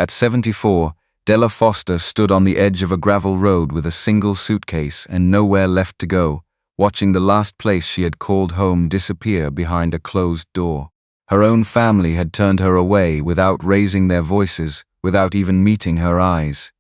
At 74, Dela Foster stood on the edge of a gravel road with a single suitcase and nowhere left to go, watching the last place she had called home disappear behind a closed door. Her own family had turned her away without raising their voices, without even meeting her eyes.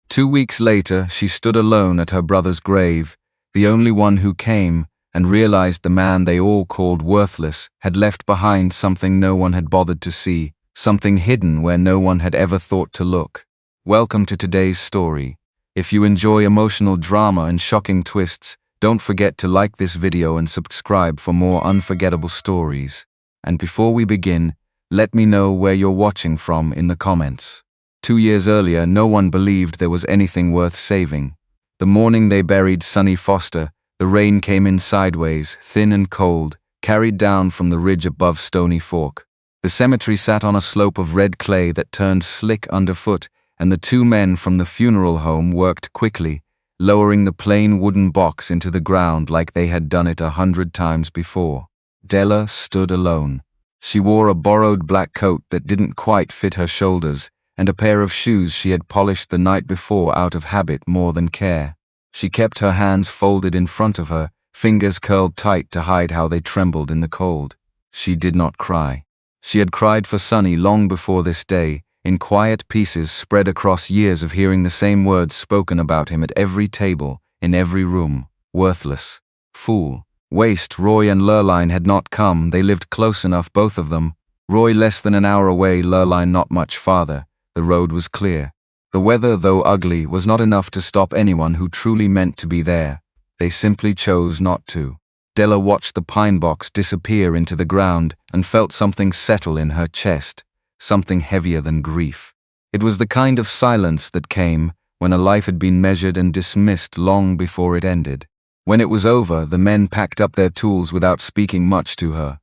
2 weeks later, she stood alone at her brother's grave, the only one who came, and realized the man they all called worthless had left behind something no one had bothered to see, something hidden where no one had ever thought to look. Welcome to today's story. If you enjoy emotional drama and shocking twists, don't forget to like this video and subscribe for more unforgettable stories. And before we begin, let me know where you're watching from in the comments. 2 years earlier, no one believed there was anything worth saving. The morning they buried Sonny Foster, the rain came in sideways, thin and cold, carried down from the ridge above Stony Fork. The cemetery sat on a slope of red clay that turned slick underfoot, and the 2 men from the funeral home worked quickly, lowering the plain wooden box into the ground like they had done it 100 times before. Dela stood alone. She wore a borrowed black coat that didn't quite fit her shoulders, and a pair of shoes she had polished the night before out of habit more than care. She kept her hands folded in front of her, fingers curled tight to hide how they trembled in the cold. She did not cry. She had cried for Sonny long before this day, in quiet pieces spread across years of hearing the same words spoken about him at every table, in every room. Worthless. Fool. Waste. Roy and Lurline had not come. They lived close enough, both of them. Roy less than an hour away, Lurline not much farther. The road was clear. The weather, though ugly, was not enough to stop anyone who truly meant to be there. They simply chose not to. Dela watched the pine box disappear into the ground and felt something settle in her chest, something heavier than grief. It was the kind of silence that came when a life had been measured and dismissed long before it ended. When it was over, the men packed up their tools without speaking much to her.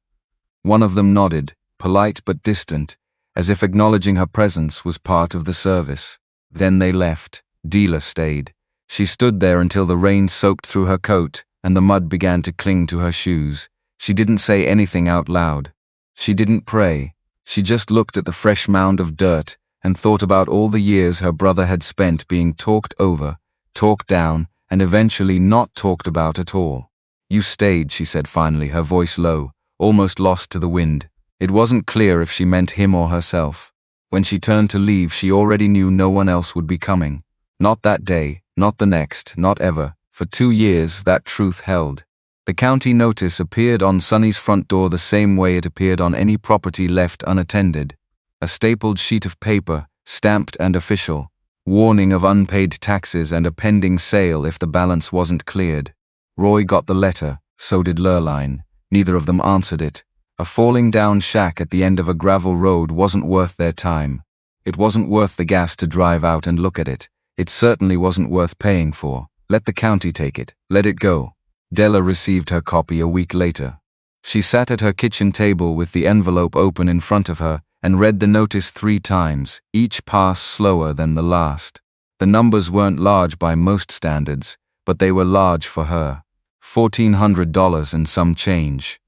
One of them nodded, polite but distant, as if acknowledging her presence was part of the service. Then they left. Dela stayed. She stood there until the rain soaked through her coat and the mud began to cling to her shoes. She didn't say anything out loud. She didn't pray. She just looked at the fresh mound of dirt and thought about all the years her brother had spent being talked over, talked down, and eventually not talked about at all. "You stayed," she said finally, her voice low, almost lost to the wind. It wasn't clear if she meant him or herself. When she turned to leave, she already knew no one else would be coming. Not that day, not the next, not ever. For 2 years, that truth held. The county notice appeared on Sonny's front door the same way it appeared on any property left unattended. A stapled sheet of paper, stamped and official, warning of unpaid taxes and a pending sale if the balance wasn't cleared. Roy got the letter, so did Lurline. Neither of them answered it. A falling down shack at the end of a gravel road wasn't worth their time. It wasn't worth the gas to drive out and look at it. It certainly wasn't worth paying for. Let the county take it. Let it go. Dela received her copy a week later. She sat at her kitchen table with the envelope open in front of her and read the notice 3 times, each pass slower than the last. The numbers weren't large by most standards, but they were large for her. $1,400 and some change.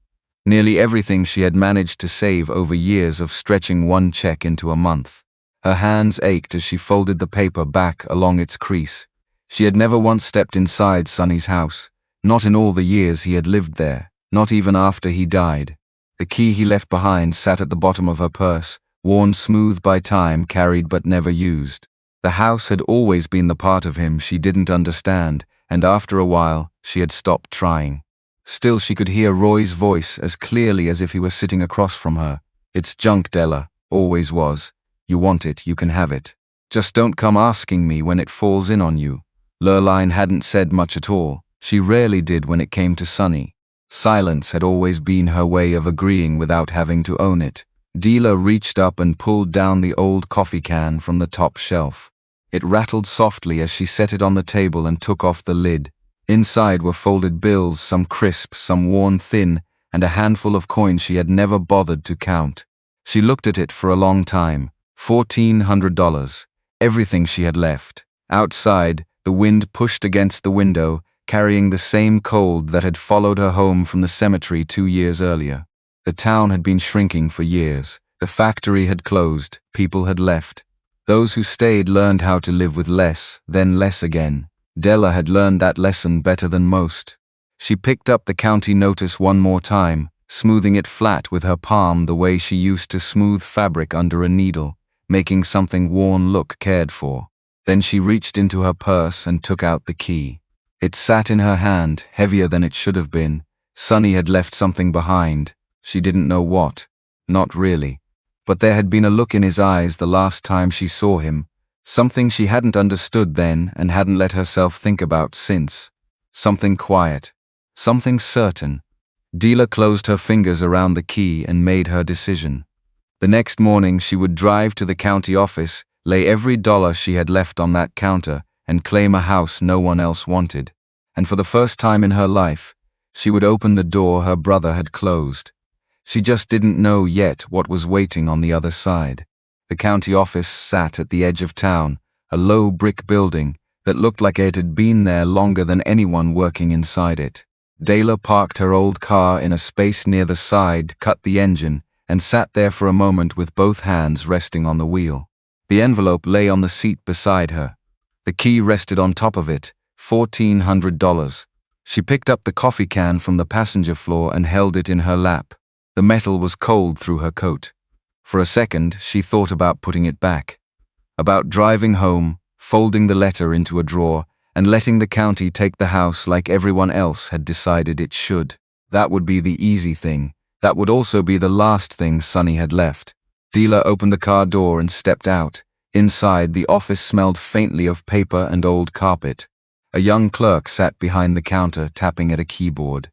Nearly everything she had managed to save over years of stretching one check into a month. Her hands ached as she folded the paper back along its crease. She had never once stepped inside Sonny's house. Not in all the years he had lived there, not even after he died. The key he left behind sat at the bottom of her purse, worn smooth by time, carried but never used. The house had always been the part of him she didn't understand, and after a while, she had stopped trying. Still, she could hear Roy's voice as clearly as if he were sitting across from her. "It's junk, Dela. Always was. You want it, you can have it. Just don't come asking me when it falls in on you." Lurline hadn't said much at all. She rarely did when it came to Sonny. Silence had always been her way of agreeing without having to own it. Dela reached up and pulled down the old coffee can from the top shelf. It rattled softly as she set it on the table and took off the lid. Inside were folded bills, some crisp, some worn thin, and a handful of coins she had never bothered to count. She looked at it for a long time. $1,400. Everything she had left. Outside, the wind pushed against the window, carrying the same cold that had followed her home from the cemetery 2 years earlier. The town had been shrinking for years. The factory had closed. People had left. Those who stayed learned how to live with less, then less again. Dela had learned that lesson better than most. She picked up the county notice one more time, smoothing it flat with her palm the way she used to smooth fabric under a needle, making something worn look cared for. Then she reached into her purse and took out the key. It sat in her hand, heavier than it should have been. Sonny had left something behind. She didn't know what. Not really. But there had been a look in his eyes the last time she saw him, something she hadn't understood then and hadn't let herself think about since. Something quiet. Something certain. Dela closed her fingers around the key and made her decision. The next morning she would drive to the county office, lay every dollar she had left on that counter, and claim a house no one else wanted. And for the first time in her life, she would open the door her brother had closed. She just didn't know yet what was waiting on the other side. The county office sat at the edge of town, a low brick building that looked like it had been there longer than anyone working inside it. Dela parked her old car in a space near the side, cut the engine, and sat there for a moment with both hands resting on the wheel. The envelope lay on the seat beside her. The key rested on top of it, $1,400. She picked up the coffee can from the passenger floor and held it in her lap. The metal was cold through her coat. For a second, she thought about putting it back. About driving home, folding the letter into a drawer, and letting the county take the house like everyone else had decided it should. That would be the easy thing. That would also be the last thing Sonny had left. Dela opened the car door and stepped out. Inside, the office smelled faintly of paper and old carpet. A young clerk sat behind the counter, tapping at a keyboard.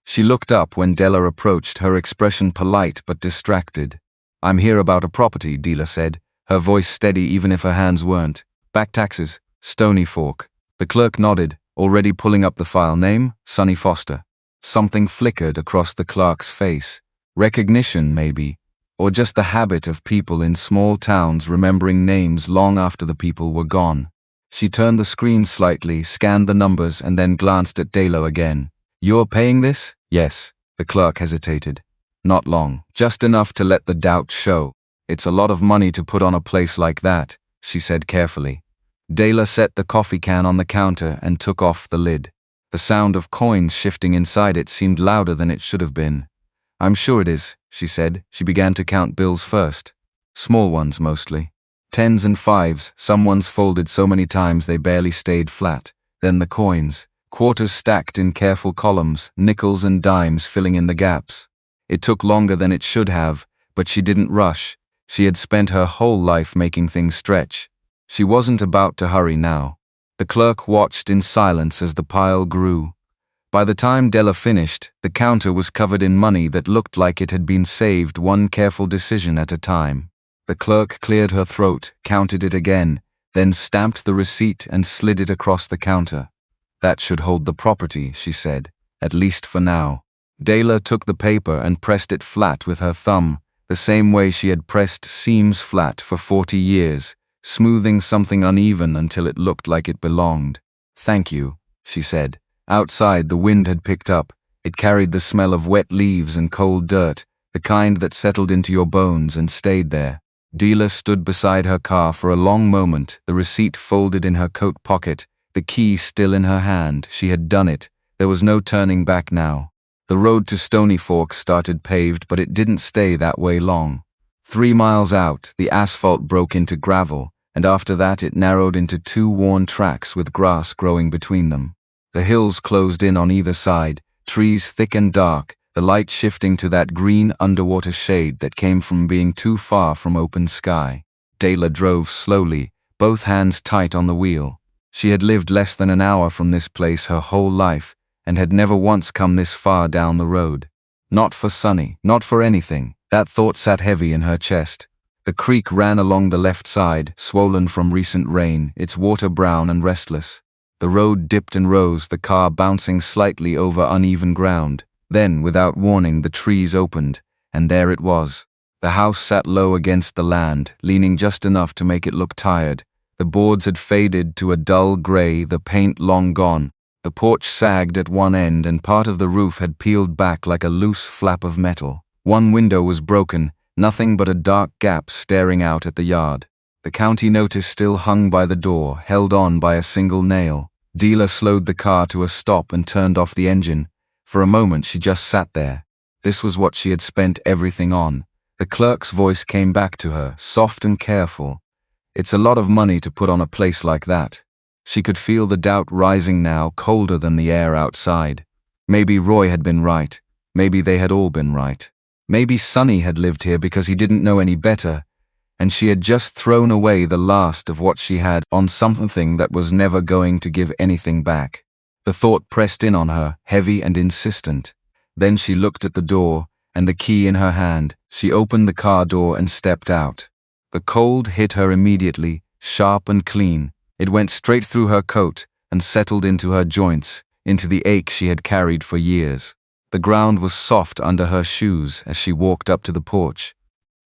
She looked up when Dela approached, her expression polite but distracted. "I'm here about a property," Dela said, her voice steady even if her hands weren't. "Back taxes, Stony Fork." The clerk nodded, already pulling up the file. "Name? Sonny Foster." Something flickered across the clerk's face. Recognition, maybe. Or just the habit of people in small towns remembering names long after the people were gone. She turned the screen slightly, scanned the numbers, and then glanced at Dela again. "You're paying this?" "Yes." The clerk hesitated. "Not long. Just enough to let the doubt show. It's a lot of money to put on a place like that," she said carefully. Dela set the coffee can on the counter and took off the lid. The sound of coins shifting inside it seemed louder than it should have been. "I'm sure it is," she said. She began to count bills first. Small ones mostly. Tens and fives, some ones folded so many times they barely stayed flat. Then the coins. Quarters stacked in careful columns, nickels and dimes filling in the gaps. It took longer than it should have, but she didn't rush. She had spent her whole life making things stretch. She wasn't about to hurry now. The clerk watched in silence as the pile grew. By the time Dela finished, the counter was covered in money that looked like it had been saved one careful decision at a time. The clerk cleared her throat, counted it again, then stamped the receipt and slid it across the counter. "That should hold the property," she said, "at least for now." Dela took the paper and pressed it flat with her thumb, the same way she had pressed seams flat for 40 years, smoothing something uneven until it looked like it belonged. "Thank you," she said. Outside, the wind had picked up. It carried the smell of wet leaves and cold dirt, the kind that settled into your bones and stayed there. Dela stood beside her car for a long moment, the receipt folded in her coat pocket, the key still in her hand. She had done it. There was no turning back now. The road to Stony Fork started paved, but it didn't stay that way long. 3 miles out, the asphalt broke into gravel, and after that it narrowed into 2 worn tracks with grass growing between them. The hills closed in on either side, trees thick and dark, the light shifting to that green underwater shade that came from being too far from open sky. Dela drove slowly, both hands tight on the wheel. She had lived less than an hour from this place her whole life, and had never once come this far down the road. Not for Sonny, not for anything. That thought sat heavy in her chest. The creek ran along the left side, swollen from recent rain, its water brown and restless. The road dipped and rose, the car bouncing slightly over uneven ground. Then, without warning, the trees opened, and there it was. The house sat low against the land, leaning just enough to make it look tired. The boards had faded to a dull gray, the paint long gone. The porch sagged at one end and part of the roof had peeled back like a loose flap of metal. One window was broken, nothing but a dark gap staring out at the yard. The county notice still hung by the door, held on by a single nail. Dela slowed the car to a stop and turned off the engine. For a moment she just sat there. This was what she had spent everything on. The clerk's voice came back to her, soft and careful. It's a lot of money to put on a place like that. She could feel the doubt rising now, colder than the air outside. Maybe Roy had been right. Maybe they had all been right. Maybe Sonny had lived here because he didn't know any better, and she had just thrown away the last of what she had on something that was never going to give anything back. The thought pressed in on her, heavy and insistent. Then she looked at the door, and the key in her hand. She opened the car door and stepped out. The cold hit her immediately, sharp and clean. It went straight through her coat and settled into her joints, into the ache she had carried for years. The ground was soft under her shoes as she walked up to the porch.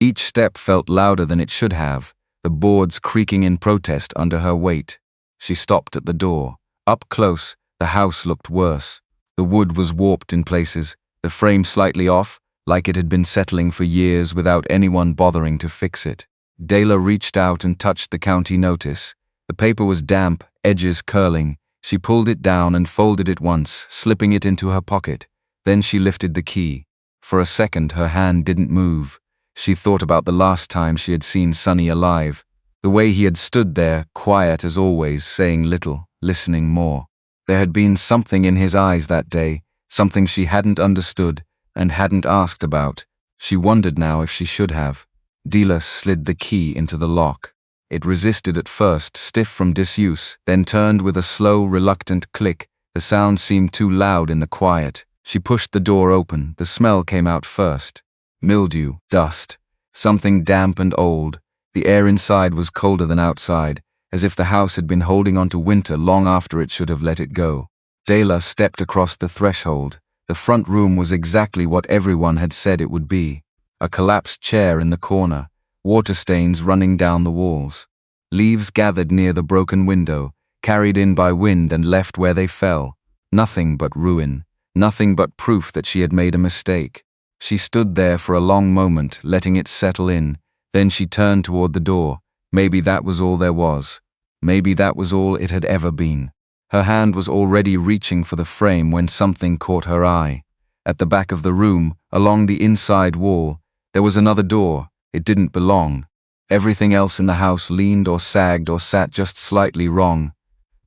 Each step felt louder than it should have, the boards creaking in protest under her weight. She stopped at the door. Up close, the house looked worse. The wood was warped in places, the frame slightly off, like it had been settling for years without anyone bothering to fix it. Dela reached out and touched the county notice. The paper was damp, edges curling. She pulled it down and folded it once, slipping it into her pocket. Then she lifted the key. For a second, her hand didn't move. She thought about the last time she had seen Sonny alive. The way he had stood there, quiet as always, saying little, listening more. There had been something in his eyes that day, something she hadn't understood and hadn't asked about. She wondered now if she should have. Dela slid the key into the lock. It resisted at first, stiff from disuse, then turned with a slow, reluctant click. The sound seemed too loud in the quiet. She pushed the door open. The smell came out first. Mildew, dust, something damp and old. The air inside was colder than outside, as if the house had been holding on to winter long after it should have let it go. Dela stepped across the threshold. The front room was exactly what everyone had said it would be. A collapsed chair in the corner, water stains running down the walls. Leaves gathered near the broken window, carried in by wind and left where they fell. Nothing but ruin. Nothing but proof that she had made a mistake. She stood there for a long moment, letting it settle in. Then she turned toward the door. Maybe that was all there was. Maybe that was all it had ever been. Her hand was already reaching for the frame when something caught her eye. At the back of the room, along the inside wall, there was another door. It didn't belong. Everything else in the house leaned or sagged or sat just slightly wrong.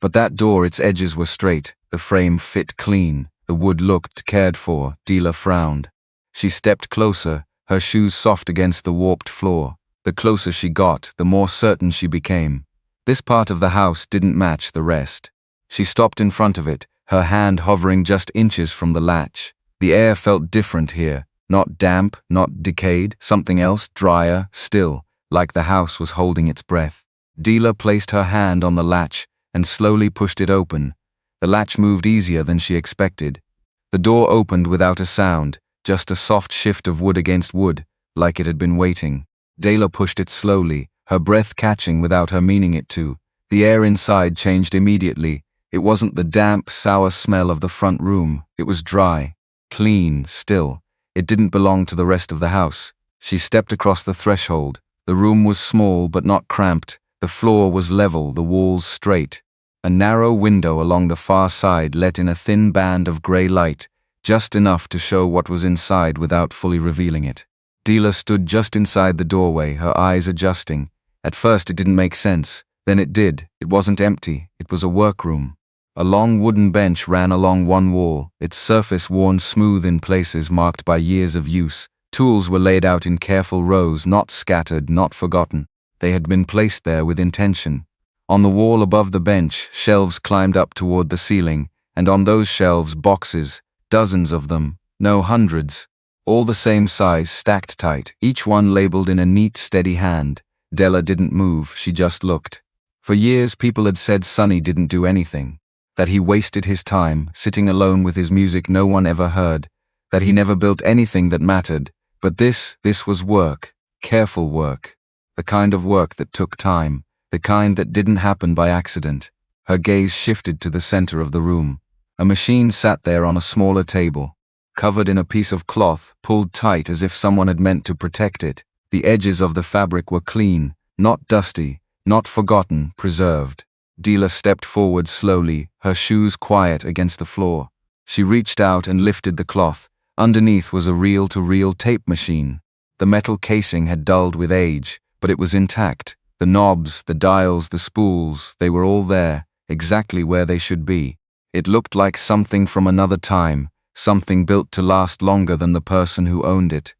But that door, its edges were straight. The frame fit clean. The wood looked cared for. Dela frowned. She stepped closer, her shoes soft against the warped floor. The closer she got, the more certain she became. This part of the house didn't match the rest. She stopped in front of it, her hand hovering just inches from the latch. The air felt different here. Not damp, not decayed, something else, drier, still, like the house was holding its breath. Dela placed her hand on the latch and slowly pushed it open. The latch moved easier than she expected. The door opened without a sound, just a soft shift of wood against wood, like it had been waiting. Dela pushed it slowly, her breath catching without her meaning it to. The air inside changed immediately. It wasn't the damp, sour smell of the front room. It was dry, clean, still. It didn't belong to the rest of the house. She stepped across the threshold. The room was small but not cramped. The floor was level, the walls straight. A narrow window along the far side let in a thin band of grey light, just enough to show what was inside without fully revealing it. Dela stood just inside the doorway, her eyes adjusting. At first it didn't make sense. Then it did. It wasn't empty. It was a workroom. A long wooden bench ran along one wall, its surface worn smooth in places marked by years of use. Tools were laid out in careful rows, not scattered, not forgotten. They had been placed there with intention. On the wall above the bench, shelves climbed up toward the ceiling, and on those shelves, boxes, dozens of them, no hundreds, all the same size, stacked tight, each one labeled in a neat, steady hand. Dela didn't move, she just looked. For years, people had said Sonny didn't do anything, that he wasted his time, sitting alone with his music no one ever heard, that he never built anything that mattered. But this was work, careful work, the kind of work that took time, the kind that didn't happen by accident. Her gaze shifted to the center of the room. A machine sat there on a smaller table, covered in a piece of cloth, pulled tight as if someone had meant to protect it. The edges of the fabric were clean, not dusty, Not forgotten, preserved. Dela stepped forward slowly, her shoes quiet against the floor. She reached out and lifted the cloth. Underneath was a reel-to-reel tape machine. The metal casing had dulled with age, but it was intact. The knobs, the dials, the spools, they were all there, exactly where they should be. It looked like something from another time, something built to last longer than the person who owned it.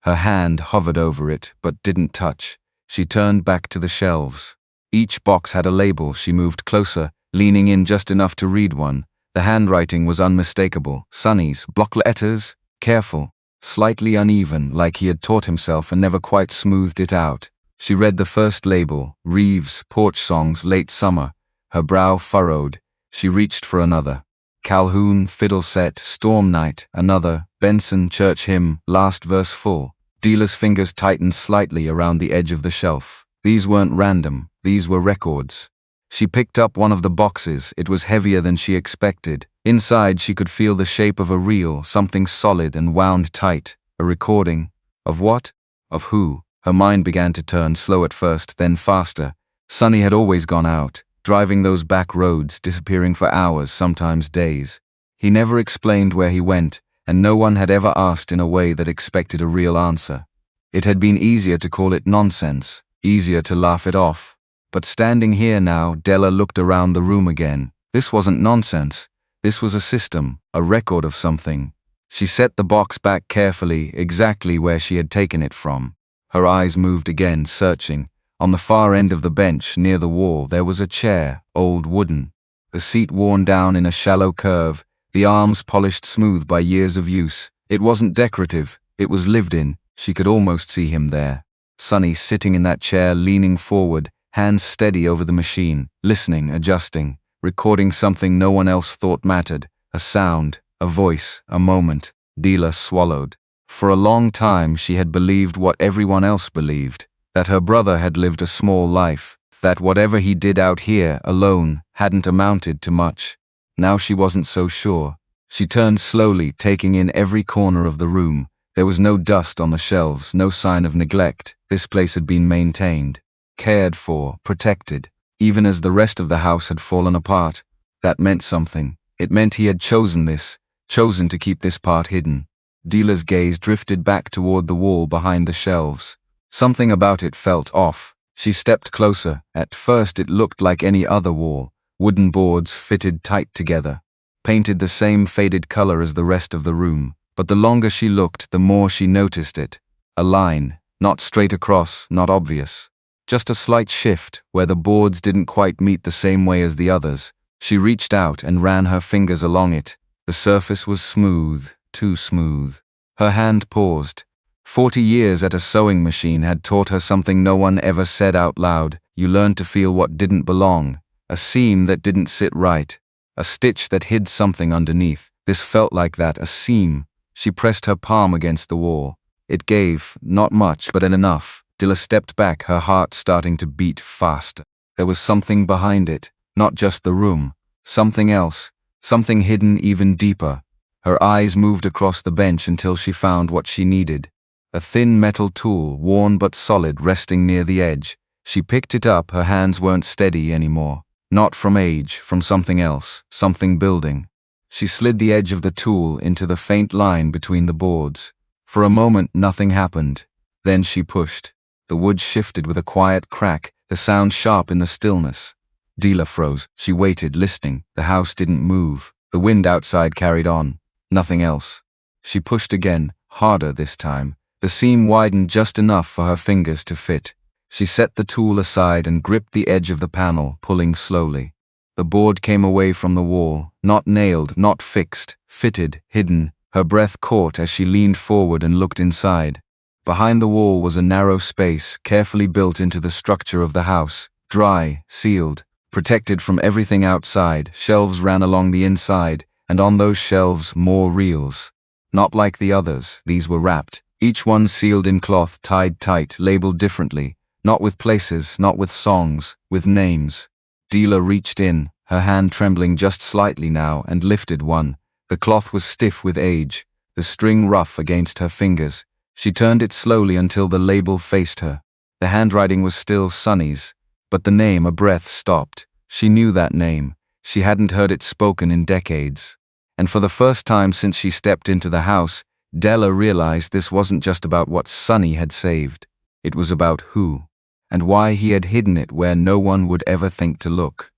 Her hand hovered over it, but didn't touch. She turned back to the shelves. Each box had a label. She moved closer, leaning in just enough to read one. The handwriting was unmistakable. Sonny's, block letters, careful, slightly uneven, like he had taught himself and never quite smoothed it out. She read the first label, Reeves, Porch Songs, Late Summer. Her brow furrowed. She reached for another. Calhoun, Fiddle Set, Storm Night. Another, Benson, Church Hymn, last verse full. Dela's fingers tightened slightly around the edge of the shelf. These weren't random, these were records. She picked up one of the boxes. It was heavier than she expected. Inside she could feel the shape of a reel, something solid and wound tight. A recording. Of what? Of who? Her mind began to turn, slow at first, then faster. Sonny had always gone out, driving those back roads, disappearing for hours, sometimes days. He never explained where he went, and no one had ever asked in a way that expected a real answer. It had been easier to call it nonsense, easier to laugh it off. But standing here now, Dela looked around the room again. This wasn't nonsense. This was a system, a record of something. She set the box back carefully, exactly where she had taken it from. Her eyes moved again, searching. On the far end of the bench, near the wall, there was a chair, old wooden. The seat worn down in a shallow curve, the arms polished smooth by years of use. It wasn't decorative, it was lived in. She could almost see him there. Sonny sitting in that chair, leaning forward, hands steady over the machine, listening, adjusting, recording something no one else thought mattered. A sound, a voice, a moment. Dela swallowed. For a long time she had believed what everyone else believed, that her brother had lived a small life, that whatever he did out here, alone, hadn't amounted to much. Now she wasn't so sure. She turned slowly, taking in every corner of the room. There was no dust on the shelves, no sign of neglect. This place had been maintained, cared for, protected. Even as the rest of the house had fallen apart, that meant something. It meant he had chosen this, chosen to keep this part hidden. Dela's gaze drifted back toward the wall behind the shelves. Something about it felt off. She stepped closer. At first it looked like any other wall. Wooden boards fitted tight together, painted the same faded color as the rest of the room. But the longer she looked, the more she noticed it. A line, not straight across, not obvious. Just a slight shift, where the boards didn't quite meet the same way as the others. She reached out and ran her fingers along it. The surface was smooth, too smooth. Her hand paused. 40 years at a sewing machine had taught her something no one ever said out loud. You learned to feel what didn't belong. A seam that didn't sit right. A stitch that hid something underneath. This felt like that, a seam. She pressed her palm against the wall. It gave, not much, but enough. Dela stepped back, her heart starting to beat faster. There was something behind it, not just the room. Something else, something hidden even deeper. Her eyes moved across the bench until she found what she needed. A thin metal tool, worn but solid, resting near the edge. She picked it up, her hands weren't steady anymore. Not from age, from something else, something building. She slid the edge of the tool into the faint line between the boards. For a moment nothing happened. Then she pushed. The wood shifted with a quiet crack, the sound sharp in the stillness. Dela froze. She waited, listening. The house didn't move. The wind outside carried on. Nothing else. She pushed again, harder this time. The seam widened just enough for her fingers to fit. She set the tool aside and gripped the edge of the panel, pulling slowly. The board came away from the wall, not nailed, not fixed, fitted, hidden. Her breath caught as she leaned forward and looked inside. Behind the wall was a narrow space, carefully built into the structure of the house. Dry, sealed, protected from everything outside. Shelves ran along the inside, and on those shelves more reels. Not like the others, these were wrapped. Each one sealed in cloth, tied tight, labeled differently. Not with places, not with songs, with names. Dela reached in, her hand trembling just slightly now, and lifted one. The cloth was stiff with age, the string rough against her fingers. She turned it slowly until the label faced her. The handwriting was still Sonny's, But the name, a breath stopped. She knew that name. She hadn't heard it spoken in decades. And for the first time since she stepped into the house, Dela realized this wasn't just about what Sonny had saved. It was about who, and why he had hidden it where no one would ever think to look.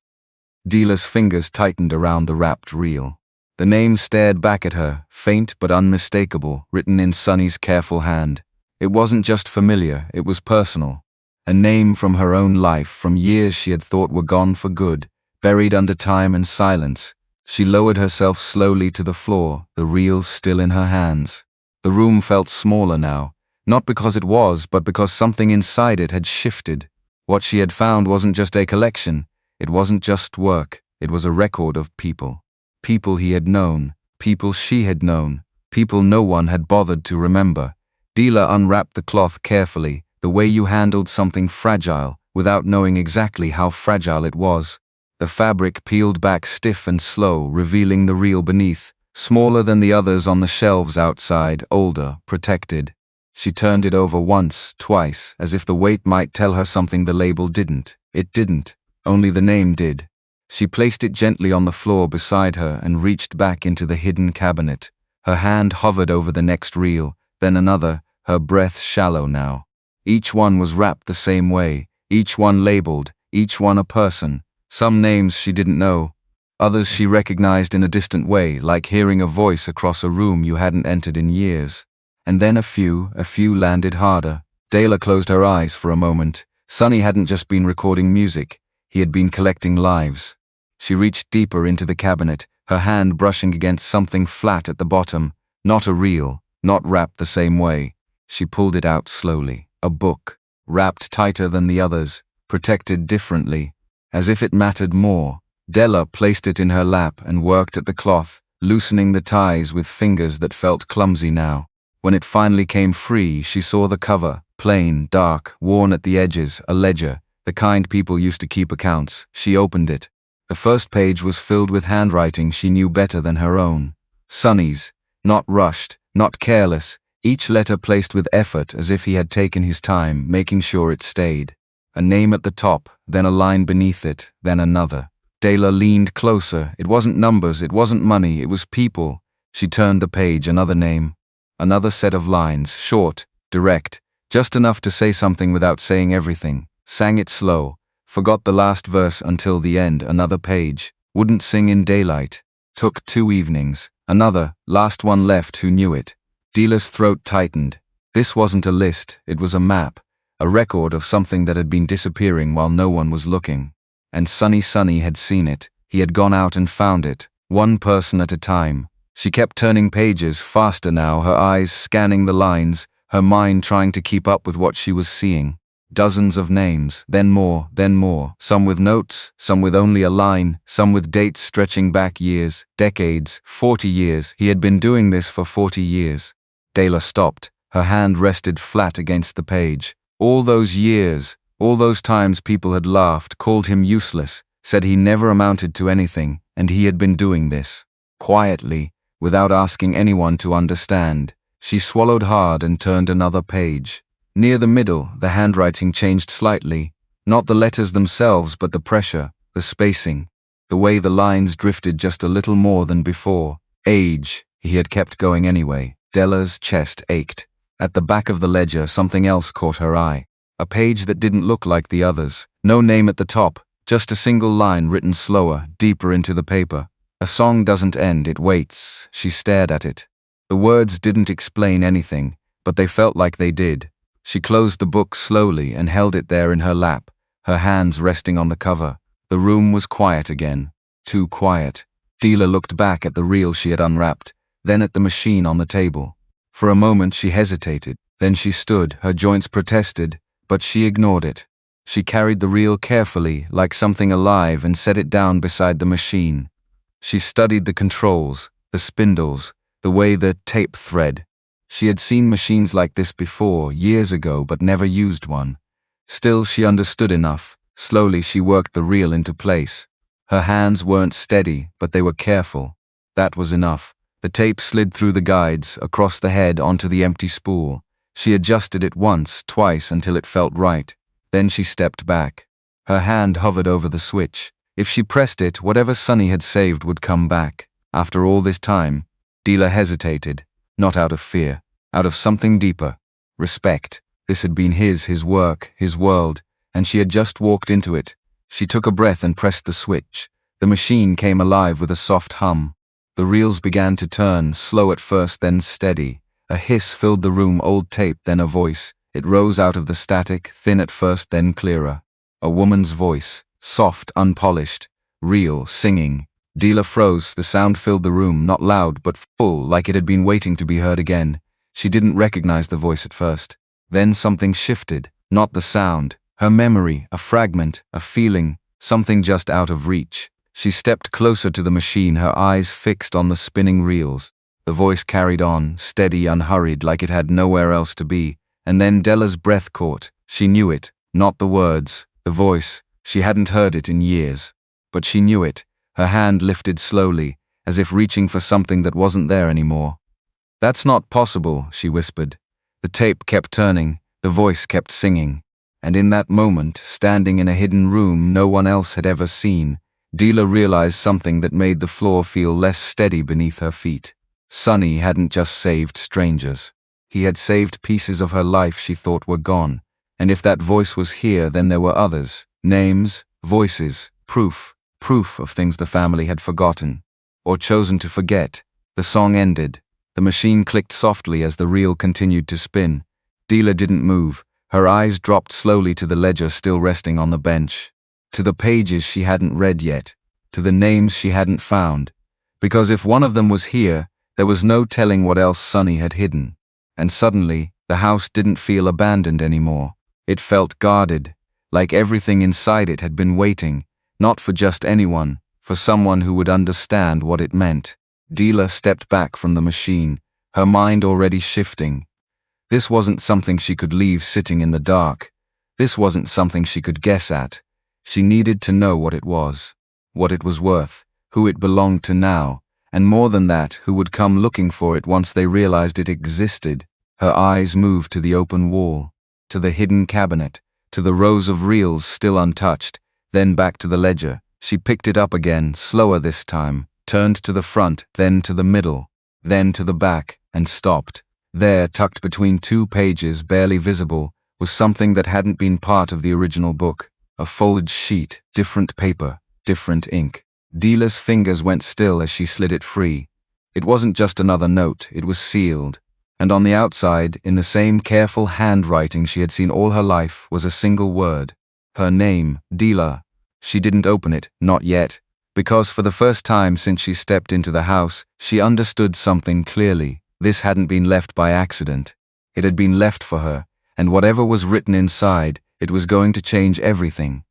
Dela's fingers tightened around the wrapped reel. The name stared back at her, faint but unmistakable, written in Sonny's careful hand. It wasn't just familiar, it was personal. A name from her own life, from years she had thought were gone for good, buried under time and silence. She lowered herself slowly to the floor, the reel still in her hands. The room felt smaller now, not because it was, but because something inside it had shifted. What she had found wasn't just a collection, it wasn't just work, it was a record of people. People he had known, people she had known, people no one had bothered to remember. Dela unwrapped the cloth carefully, the way you handled something fragile, without knowing exactly how fragile it was. The fabric peeled back stiff and slow, revealing the reel beneath, smaller than the others on the shelves outside, older, protected. She turned it over once, twice, as if the weight might tell her something the label didn't. It didn't, only the name did. She placed it gently on the floor beside her and reached back into the hidden cabinet. Her hand hovered over the next reel, then another, her breath shallow now. Each one was wrapped the same way, each one labeled, each one a person. Some names she didn't know, others she recognized in a distant way, like hearing a voice across a room you hadn't entered in years. And then a few landed harder. Dela closed her eyes for a moment. Sonny hadn't just been recording music, he had been collecting lives. She reached deeper into the cabinet, her hand brushing against something flat at the bottom, not a reel, not wrapped the same way. She pulled it out slowly. A book, wrapped tighter than the others, protected differently, as if it mattered more. Dela placed it in her lap and worked at the cloth, loosening the ties with fingers that felt clumsy now. When it finally came free, she saw the cover, plain, dark, worn at the edges, a ledger, the kind people used to keep accounts. She opened it. The first page was filled with handwriting she knew better than her own. Sonny's, not rushed, not careless, each letter placed with effort as if he had taken his time, making sure it stayed. A name at the top, then a line beneath it, then another. Dela leaned closer. It wasn't numbers, it wasn't money, it was people. She turned the page, another name. Another set of lines, short, direct, just enough to say something without saying everything. Sang it slow, forgot the last verse until the end, another page. Wouldn't sing in daylight. Took 2 evenings. Another, last one left, who knew it? Dela's throat tightened. This wasn't a list, it was a map, a record of something that had been disappearing while no one was looking. And Sonny had seen it. He had gone out and found it, one person at a time. She kept turning pages, faster now, her eyes scanning the lines, her mind trying to keep up with what she was seeing. Dozens of names, then more, some with notes, some with only a line, some with dates stretching back years, decades, 40 years. He had been doing this for 40 years. Dela stopped, her hand rested flat against the page. All those years, all those times people had laughed, called him useless, said he never amounted to anything, and he had been doing this. Quietly, without asking anyone to understand. She swallowed hard and turned another page. Near the middle, the handwriting changed slightly. Not the letters themselves, but the pressure, the spacing, the way the lines drifted just a little more than before. Age. He had kept going anyway. Dela's chest ached. At the back of the ledger, something else caught her eye. A page that didn't look like the others. No name at the top, just a single line written slower, deeper into the paper. A song doesn't end, it waits. She stared at it. The words didn't explain anything, but they felt like they did. She closed the book slowly and held it there in her lap, her hands resting on the cover. The room was quiet again. Too quiet. Dela looked back at the reel she had unwrapped, then at the machine on the table. For a moment she hesitated, then she stood, her joints protested, but she ignored it. She carried the reel carefully, like something alive, and set it down beside the machine. She studied the controls, the spindles, the way the tape thread. She had seen machines like this before, years ago, but never used one. Still, she understood enough. Slowly she worked the reel into place. Her hands weren't steady, but they were careful. That was enough. The tape slid through the guides, across the head onto the empty spool. She adjusted it once, twice, until it felt right. Then she stepped back. Her hand hovered over the switch. If she pressed it, whatever Sunny had saved would come back. After all this time, Dela hesitated, not out of fear, out of something deeper. Respect. This had been his work, his world, and she had just walked into it. She took a breath and pressed the switch. The machine came alive with a soft hum. The reels began to turn, slow at first, then steady. A hiss filled the room, old tape, then a voice. It rose out of the static, thin at first, then clearer. A woman's voice, soft, unpolished, real, singing. Dela froze. The sound filled the room, not loud but full, like it had been waiting to be heard again. She didn't recognize the voice at first. Then something shifted, not the sound. Her memory, a fragment, a feeling, something just out of reach. She stepped closer to the machine, her eyes fixed on the spinning reels. The voice carried on, steady, unhurried, like it had nowhere else to be. And then Dela's breath caught. She knew it, not the words, the voice. She hadn't heard it in years. But she knew it. Her hand lifted slowly, as if reaching for something that wasn't there anymore. "That's not possible," she whispered. The tape kept turning, the voice kept singing. And in that moment, standing in a hidden room no one else had ever seen, Dela realized something that made the floor feel less steady beneath her feet. Sunny hadn't just saved strangers. He had saved pieces of her life she thought were gone. And if that voice was here, then there were others. Names, voices, proof of things the family had forgotten. Or chosen to forget. The song ended. The machine clicked softly as the reel continued to spin. Dela didn't move. Her eyes dropped slowly to the ledger still resting on the bench. To the pages she hadn't read yet. To the names she hadn't found. Because if one of them was here, there was no telling what else Sunny had hidden. And suddenly, the house didn't feel abandoned anymore. It felt guarded, like everything inside it had been waiting, not for just anyone, for someone who would understand what it meant. Dela stepped back from the machine, her mind already shifting. This wasn't something she could leave sitting in the dark. This wasn't something she could guess at. She needed to know what it was worth, who it belonged to now, and more than that, who would come looking for it once they realized it existed. Her eyes moved to the open wall, to the hidden cabinet, to the rows of reels still untouched, then back to the ledger. She picked it up again, slower this time, turned to the front, then to the middle, then to the back, and stopped. There, tucked between two pages, barely visible, was something that hadn't been part of the original book. A folded sheet, different paper, different ink. Dela's fingers went still as she slid it free. It wasn't just another note, it was sealed. And on the outside, in the same careful handwriting she had seen all her life, was a single word. Her name, Dela. She didn't open it, not yet. Because for the first time since she stepped into the house, she understood something clearly. This hadn't been left by accident. It had been left for her, and whatever was written inside, it was going to change everything.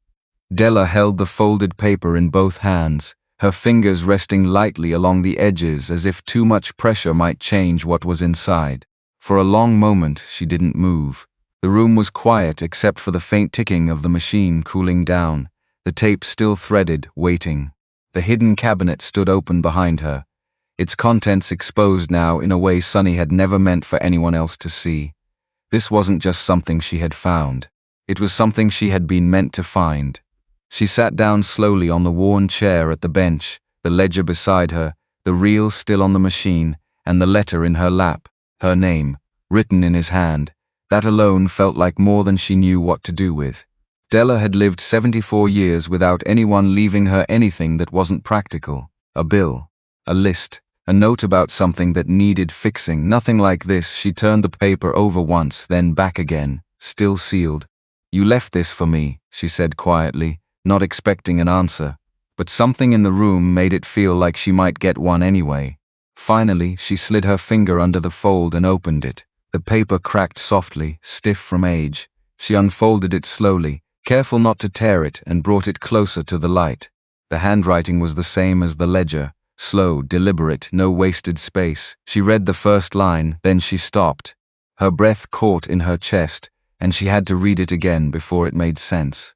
Dela held the folded paper in both hands, her fingers resting lightly along the edges as if too much pressure might change what was inside. For a long moment, she didn't move. The room was quiet except for the faint ticking of the machine cooling down, the tape still threaded, waiting. The hidden cabinet stood open behind her, its contents exposed now in a way Sunny had never meant for anyone else to see. This wasn't just something she had found. It was something she had been meant to find. She sat down slowly on the worn chair at the bench, the ledger beside her, the reel still on the machine, and the letter in her lap, her name, written in his hand. That alone felt like more than she knew what to do with. Dela had lived 74 years without anyone leaving her anything that wasn't practical. A bill, a list, a note about something that needed fixing, nothing like this. She turned the paper over once, then back again, still sealed. "You left this for me," she said quietly, not expecting an answer. But something in the room made it feel like she might get one anyway. Finally, she slid her finger under the fold and opened it. The paper cracked softly, stiff from age. She unfolded it slowly, careful not to tear it, and brought it closer to the light. The handwriting was the same as the ledger. Slow, deliberate, no wasted space. She read the first line, then she stopped. Her breath caught in her chest, and she had to read it again before it made sense.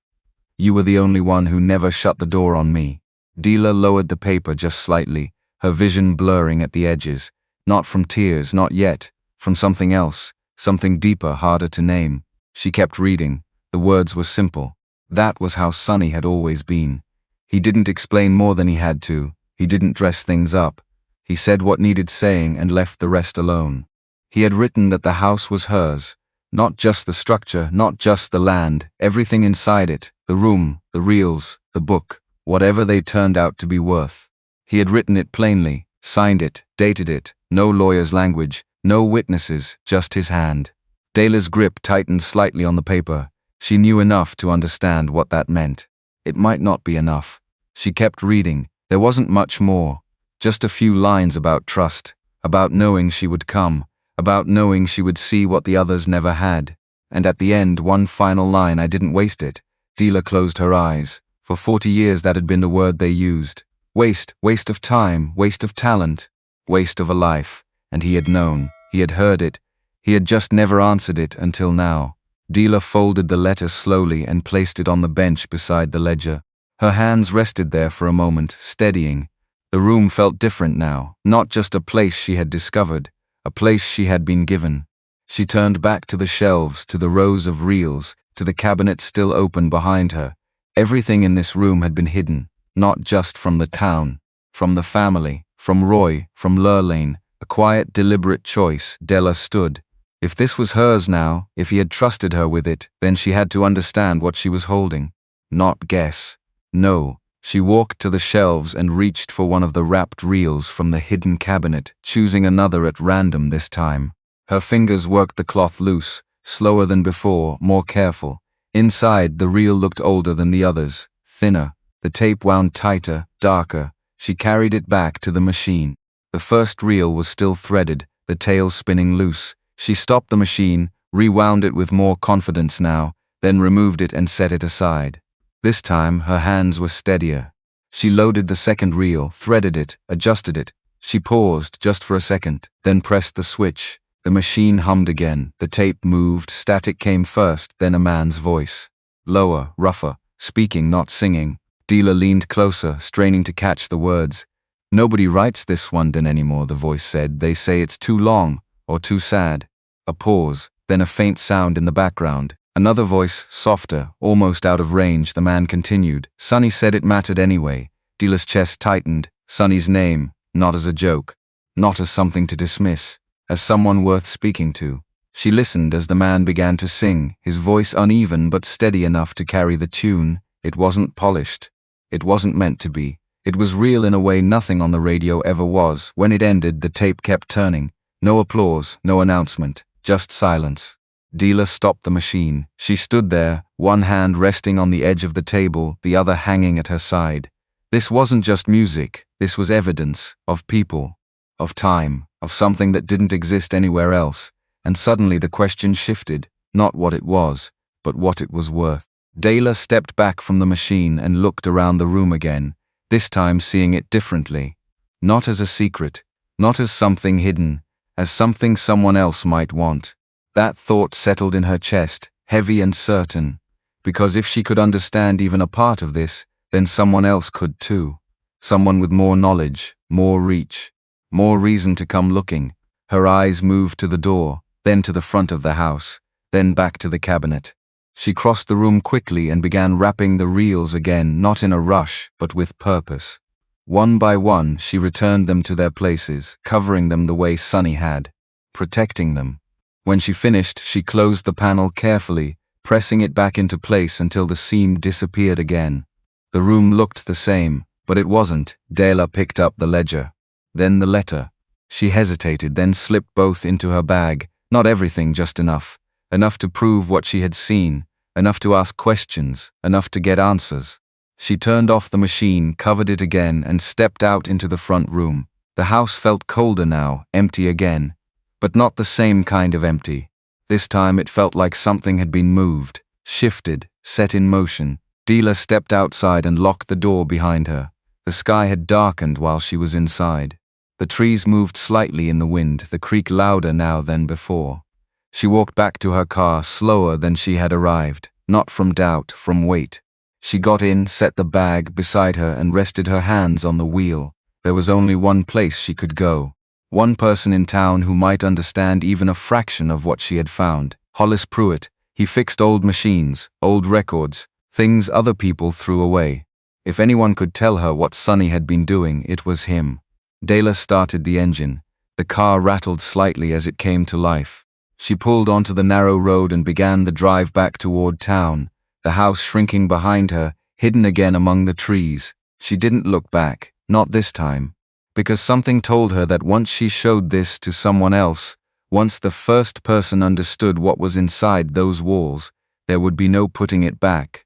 "You were the only one who never shut the door on me." Dela lowered the paper just slightly, her vision blurring at the edges. Not from tears, not yet. From something else, something deeper, harder to name. She kept reading. The words were simple. That was how Sonny had always been. He didn't explain more than he had to. He didn't dress things up. He said what needed saying and left the rest alone. He had written that the house was hers. Not just the structure, not just the land, everything inside it, the room, the reels, the book, whatever they turned out to be worth. He had written it plainly, signed it, dated it, no lawyer's language, no witnesses, just his hand. Dela's grip tightened slightly on the paper. She knew enough to understand what that meant. It might not be enough. She kept reading. There wasn't much more. Just a few lines about trust, about knowing she would come, about knowing she would see what the others never had. And at the end, one final line, I didn't waste it. Dela closed her eyes. For 40 years that had been the word they used. Waste, waste of time, waste of talent, waste of a life. And he had known, he had heard it. He had just never answered it until now. Dela folded the letter slowly and placed it on the bench beside the ledger. Her hands rested there for a moment, steadying. The room felt different now, not just a place she had discovered, a place she had been given. She turned back to the shelves, to the rows of reels, to the cabinet still open behind her. Everything in this room had been hidden, not just from the town, from the family, from Roy, from Lurlane. A quiet, deliberate choice. Dela stood. If this was hers now, if he had trusted her with it, then she had to understand what she was holding. Not guess. No. She walked to the shelves and reached for one of the wrapped reels from the hidden cabinet, choosing another at random this time. Her fingers worked the cloth loose, slower than before, more careful. Inside, the reel looked older than the others, thinner. The tape wound tighter, darker. She carried it back to the machine. The first reel was still threaded, the tail spinning loose. She stopped the machine, rewound it with more confidence now, then removed it and set it aside. This time, her hands were steadier. She loaded the second reel, threaded it, adjusted it. She paused just for a second, then pressed the switch. The machine hummed again. The tape moved. Static came first, then a man's voice. Lower, rougher, speaking, not singing. Dela leaned closer, straining to catch the words. Nobody writes this one anymore, the voice said. They say it's too long, or too sad. A pause, then a faint sound in the background. Another voice, softer, almost out of range. The man continued. Sonny said it mattered anyway. Dela's chest tightened. Sonny's name, not as a joke, not as something to dismiss, as someone worth speaking to. She listened as the man began to sing, his voice uneven but steady enough to carry the tune. It wasn't polished. It wasn't meant to be. It was real in a way nothing on the radio ever was. When it ended, the tape kept turning. No applause, no announcement, just silence. Dela stopped the machine. She stood there, one hand resting on the edge of the table, the other hanging at her side. This wasn't just music. This was evidence of people, of time, of something that didn't exist anywhere else. And suddenly the question shifted, not what it was, but what it was worth. Dela stepped back from the machine and looked around the room again, this time seeing it differently. Not as a secret, not as something hidden, as something someone else might want. That thought settled in her chest, heavy and certain, because if she could understand even a part of this, then someone else could too. Someone with more knowledge, more reach, more reason to come looking. Her eyes moved to the door, then to the front of the house, then back to the cabinet. She crossed the room quickly and began wrapping the reels again, not in a rush, but with purpose. One by one, she returned them to their places, covering them the way Sonny had, protecting them. When she finished, she closed the panel carefully, pressing it back into place until the seam disappeared again. The room looked the same, but it wasn't. Dela picked up the ledger. Then the letter. She hesitated, then slipped both into her bag. Not everything, just enough. Enough to prove what she had seen, enough to ask questions, enough to get answers. She turned off the machine, covered it again, and stepped out into the front room. The house felt colder now, empty again. But not the same kind of empty. This time it felt like something had been moved, shifted, set in motion. Dela stepped outside and locked the door behind her. The sky had darkened while she was inside. The trees moved slightly in the wind, the creak louder now than before. She walked back to her car, slower than she had arrived, not from doubt, from weight. She got in, set the bag beside her and rested her hands on the wheel. There was only one place she could go. One person in town who might understand even a fraction of what she had found. Hollis Pruitt. He fixed old machines, old records, Things other people threw away. If anyone could tell her what Sonny had been doing, it was him. Dela started the engine. The car rattled slightly as it came to life. She pulled onto the narrow road and began the drive back toward town, the house shrinking behind her, hidden again among the trees. She didn't look back, not this time, because something told her that once she showed this to someone else, once the first person understood what was inside those walls, there would be no putting it back.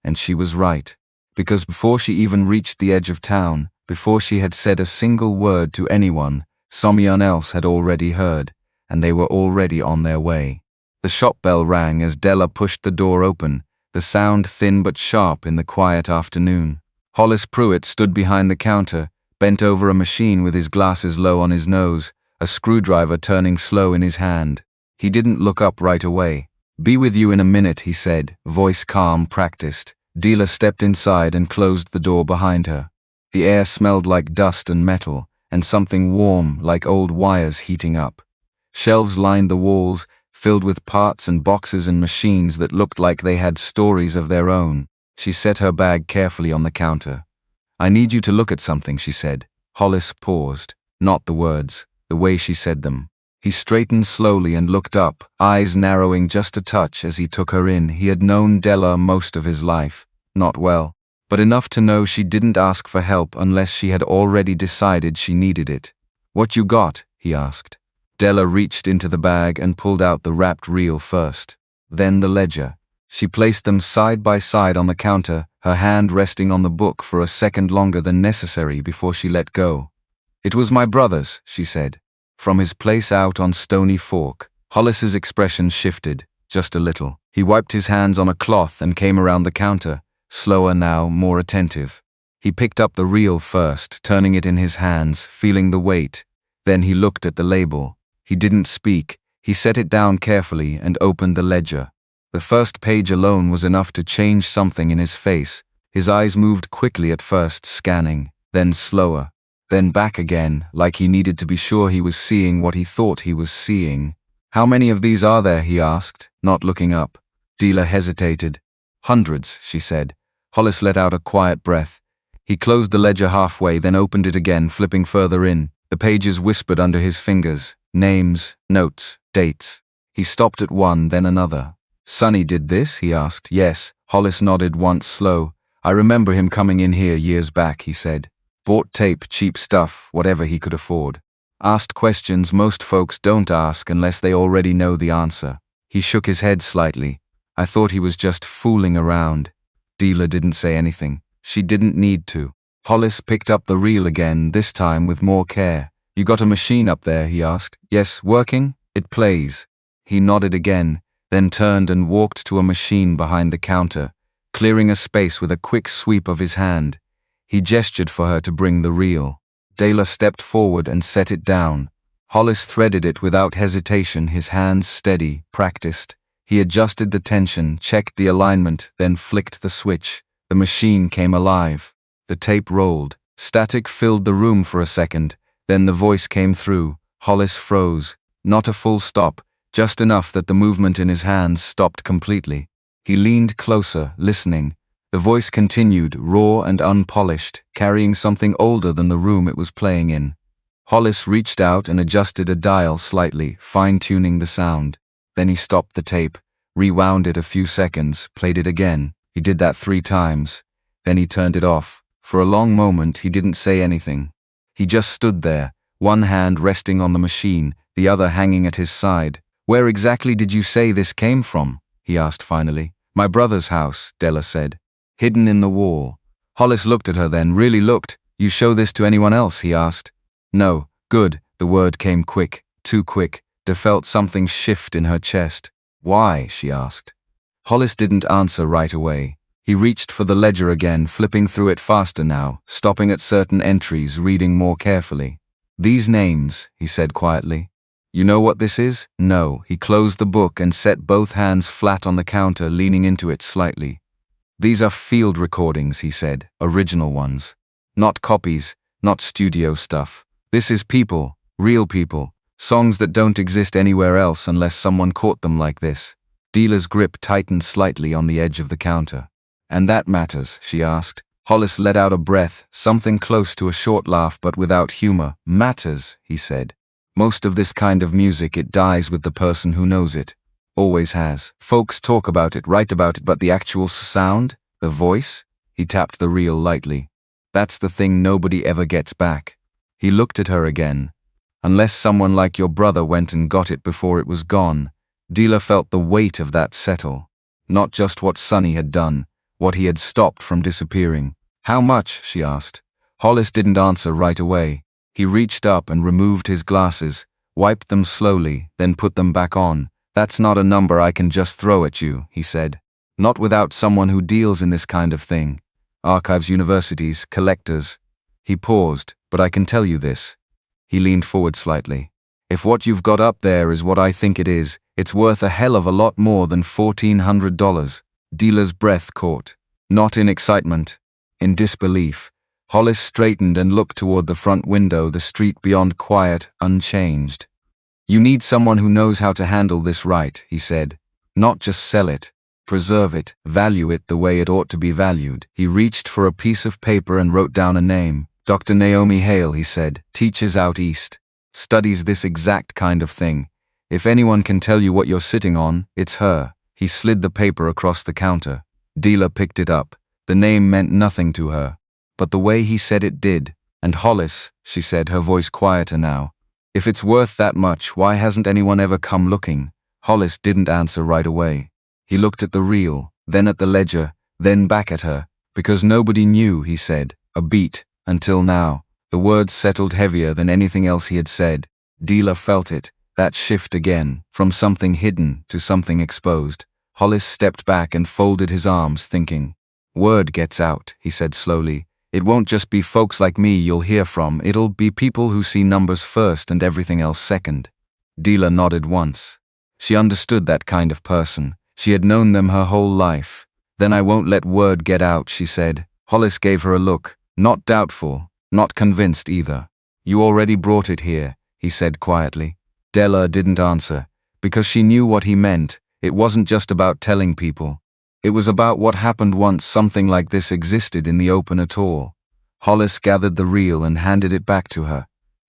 And she was right, because before she even reached the edge of town, before she had said a single word to anyone, someone else had already heard, and they were already on their way. The shop bell rang as Dela pushed the door open, the sound thin but sharp in the quiet afternoon. Hollis Pruitt stood behind the counter, bent over a machine with his glasses low on his nose, a screwdriver turning slow in his hand. He didn't look up right away. "Be with you in a minute," he said, voice calm, practiced. Dela stepped inside and closed the door behind her. The air smelled like dust and metal, and something warm like old wires heating up. Shelves lined the walls, filled with parts and boxes and machines that looked like they had stories of their own. She set her bag carefully on the counter. "I need you to look at something," she said. Hollis paused. Not the words, the way she said them. He straightened slowly and looked up, eyes narrowing just a touch as he took her in. He had known Dela most of his life. Not well, but enough to know she didn't ask for help unless she had already decided she needed it. "What you got?" he asked. Dela reached into the bag and pulled out the wrapped reel first, then the ledger. She placed them side by side on the counter, her hand resting on the book for a second longer than necessary before she let go. "It was my brother's," she said. From his place out on Stony Fork, Hollis's expression shifted, just a little. He wiped his hands on a cloth and came around the counter, slower now, more attentive. He picked up the reel first, turning it in his hands, feeling the weight. Then he looked at the label. He didn't speak. He set it down carefully and opened the ledger. The first page alone was enough to change something in his face. His eyes moved quickly at first, scanning, then slower, then back again, like he needed to be sure he was seeing what he thought he was seeing. "How many of these are there?" he asked, not looking up. Dela hesitated. "Hundreds," she said. Hollis let out a quiet breath. He closed the ledger halfway, then opened it again, flipping further in. The pages whispered under his fingers. Names, notes, dates. He stopped at one, then another. "Sonny did this?" he asked. "Yes." Hollis nodded once, slow. "I remember him coming in here years back," he said. "Bought tape, cheap stuff, whatever he could afford. Asked questions most folks don't ask unless they already know the answer." He shook his head slightly. "I thought he was just fooling around." Dela didn't say anything. She didn't need to. Hollis picked up the reel again, this time with more care. "You got a machine up there?" he asked. "Yes, working? It plays." He nodded again, then turned and walked to a machine behind the counter, clearing a space with a quick sweep of his hand. He gestured for her to bring the reel. Dela stepped forward and set it down. Hollis threaded it without hesitation, his hands steady, practiced. He adjusted the tension, checked the alignment, then flicked the switch. The machine came alive. The tape rolled. Static filled the room for a second. Then the voice came through. Hollis froze. Not a full stop, just enough that the movement in his hands stopped completely. He leaned closer, listening. The voice continued, raw and unpolished, carrying something older than the room it was playing in. Hollis reached out and adjusted a dial slightly, fine-tuning the sound. Then he stopped the tape, rewound it a few seconds, played it again. He did that 3 times. Then he turned it off. For a long moment, he didn't say anything. He just stood there, one hand resting on the machine, the other hanging at his side. "Where exactly did you say this came from?" he asked finally. "My brother's house," Dela said. "Hidden in the wall." Hollis looked at her then, really looked. "You show this to anyone else?" he asked. "No." "Good." The word came quick, too quick. Dela felt something shift in her chest. "Why?" she asked. Hollis didn't answer right away. He reached for the ledger again, flipping through it faster now, stopping at certain entries, reading more carefully. "These names," he said quietly. "You know what this is?" "No." He closed the book and set both hands flat on the counter, leaning into it slightly. "These are field recordings," he said, "original ones. Not copies, not studio stuff. This is people, real people, songs that don't exist anywhere else unless someone caught them like this." Dela's grip tightened slightly on the edge of the counter. And that matters, she asked. Hollis let out a breath, something close to a short laugh but without humor. Matters, he said. Most of this kind of music, it dies with the person who knows it. Always has. Folks talk about it, write about it, but the actual sound? The voice? He tapped the reel lightly. That's the thing nobody ever gets back. He looked at her again. Unless someone like your brother went and got it before it was gone. Dela felt the weight of that settle. Not just what Sonny had done, what he had stopped from disappearing. How much? She asked. Hollis didn't answer right away. He reached up and removed his glasses, wiped them slowly, then put them back on. That's not a number I can just throw at you, he said. Not without someone who deals in this kind of thing. Archives, universities, collectors. He paused, but I can tell you this. He leaned forward slightly. If what you've got up there is what I think it is, it's worth a hell of a lot more than $1,400. Dela's breath caught. Not in excitement, in disbelief. Hollis straightened and looked toward the front window, the street beyond quiet, unchanged. You need someone who knows how to handle this right, he said. Not just sell it. Preserve it, value it the way it ought to be valued. He reached for a piece of paper and wrote down a name. Dr. Naomi Hale, he said, teaches out east. Studies this exact kind of thing. If anyone can tell you what you're sitting on, it's her. He slid the paper across the counter. Dela picked it up. The name meant nothing to her. But the way he said it did. And Hollis, she said, her voice quieter now. If it's worth that much, why hasn't anyone ever come looking? Hollis didn't answer right away. He looked at the reel, then at the ledger, then back at her. Because nobody knew, he said. A beat, until now. The words settled heavier than anything else he had said. Dela felt it, that shift again, from something hidden to something exposed. Hollis stepped back and folded his arms, thinking. Word gets out, he said slowly. It won't just be folks like me you'll hear from, it'll be people who see numbers first and everything else second. Dela nodded once. She understood that kind of person. She had known them her whole life. Then I won't let word get out, she said. Hollis gave her a look, not doubtful, not convinced either. You already brought it here, he said quietly. Dela didn't answer, because she knew what he meant. It wasn't just about telling people. It was about what happened once something like this existed in the open at all. Hollis gathered the reel and handed it back to her.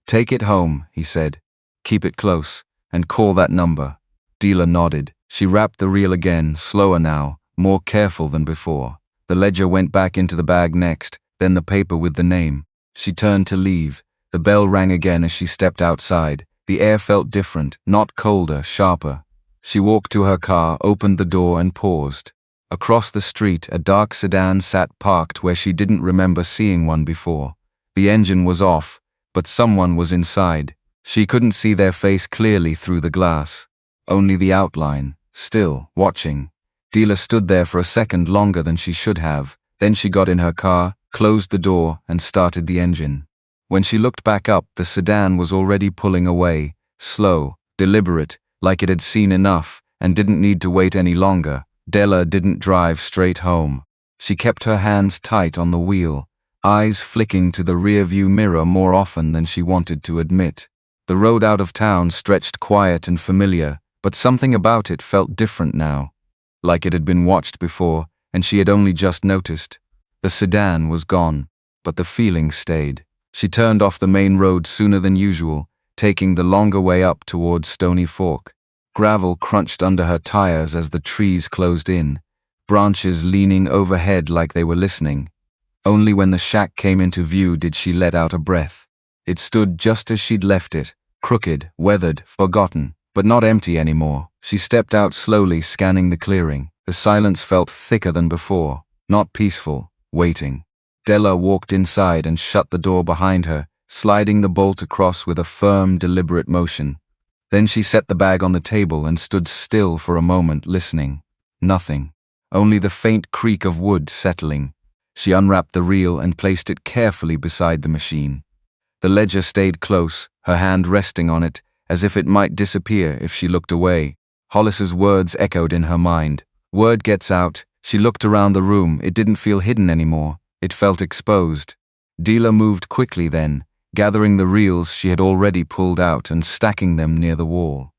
Take it home, he said. Keep it close, and call that number. Dela nodded. She wrapped the reel again, slower now, more careful than before. The ledger went back into the bag next, then the paper with the name. She turned to leave. The bell rang again as she stepped outside. The air felt different, not colder, sharper. She walked to her car, opened the door and paused. Across the street, a dark sedan sat parked where she didn't remember seeing one before. The engine was off, but someone was inside. She couldn't see their face clearly through the glass. Only the outline, still, watching. Dela stood there for a second longer than she should have. Then she got in her car, closed the door, and started the engine. When she looked back up, the sedan was already pulling away, slow, deliberate, like it had seen enough, and didn't need to wait any longer. Dela didn't drive straight home. She kept her hands tight on the wheel, eyes flicking to the rearview mirror more often than she wanted to admit. The road out of town stretched quiet and familiar, but something about it felt different now. Like it had been watched before, and she had only just noticed. The sedan was gone, but the feeling stayed. She turned off the main road sooner than usual, taking the longer way up towards Stony Fork. Gravel crunched under her tires as the trees closed in, branches leaning overhead like they were listening. Only when the shack came into view did she let out a breath. It stood just as she'd left it, crooked, weathered, forgotten, but not empty anymore. She stepped out slowly, scanning the clearing. The silence felt thicker than before, not peaceful, waiting. Dela walked inside and shut the door behind her, sliding the bolt across with a firm, deliberate motion. Then she set the bag on the table and stood still for a moment, listening. Nothing. Only the faint creak of wood settling. She unwrapped the reel and placed it carefully beside the machine. The ledger stayed close, her hand resting on it, as if it might disappear if she looked away. Hollis's words echoed in her mind. Word gets out. She looked around the room. It didn't feel hidden anymore. It felt exposed. Dela moved quickly then, gathering the reels she had already pulled out and stacking them near the wall.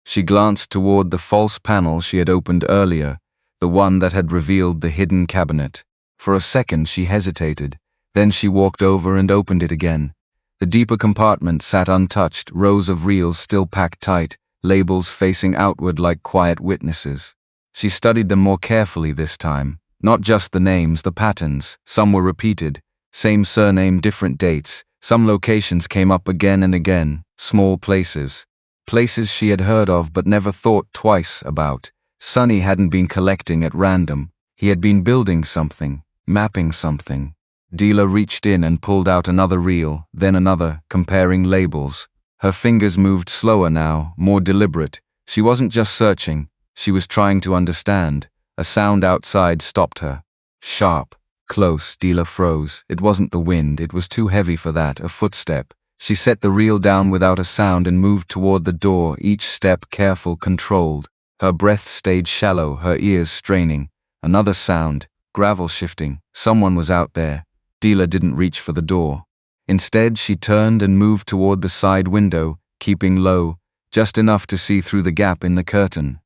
She glanced toward the false panel she had opened earlier. the one that had revealed the hidden cabinet. For a second she hesitated, then she walked over and opened it again. The deeper compartment sat untouched, rows of reels still packed tight, labels facing outward like quiet witnesses. She studied them more carefully this time. Not just the names, the patterns. Some were repeated. Same surname, different dates. Some locations came up again and again. Small places. Places she had heard of but never thought twice about. Sonny hadn't been collecting at random. He had been building something, mapping something. Dela reached in and pulled out another reel, then another, comparing labels. Her fingers moved slower now, more deliberate. She wasn't just searching, she was trying to understand. A sound outside stopped her. Sharp, close. Dela froze. It wasn't the wind, it was too heavy for that, a footstep. She set the reel down without a sound and moved toward the door, each step careful, controlled. Her breath stayed shallow, her ears straining. Another sound, gravel shifting. Someone was out there. Dela didn't reach for the door. Instead, she turned and moved toward the side window, keeping low, just enough to see through the gap in the curtain.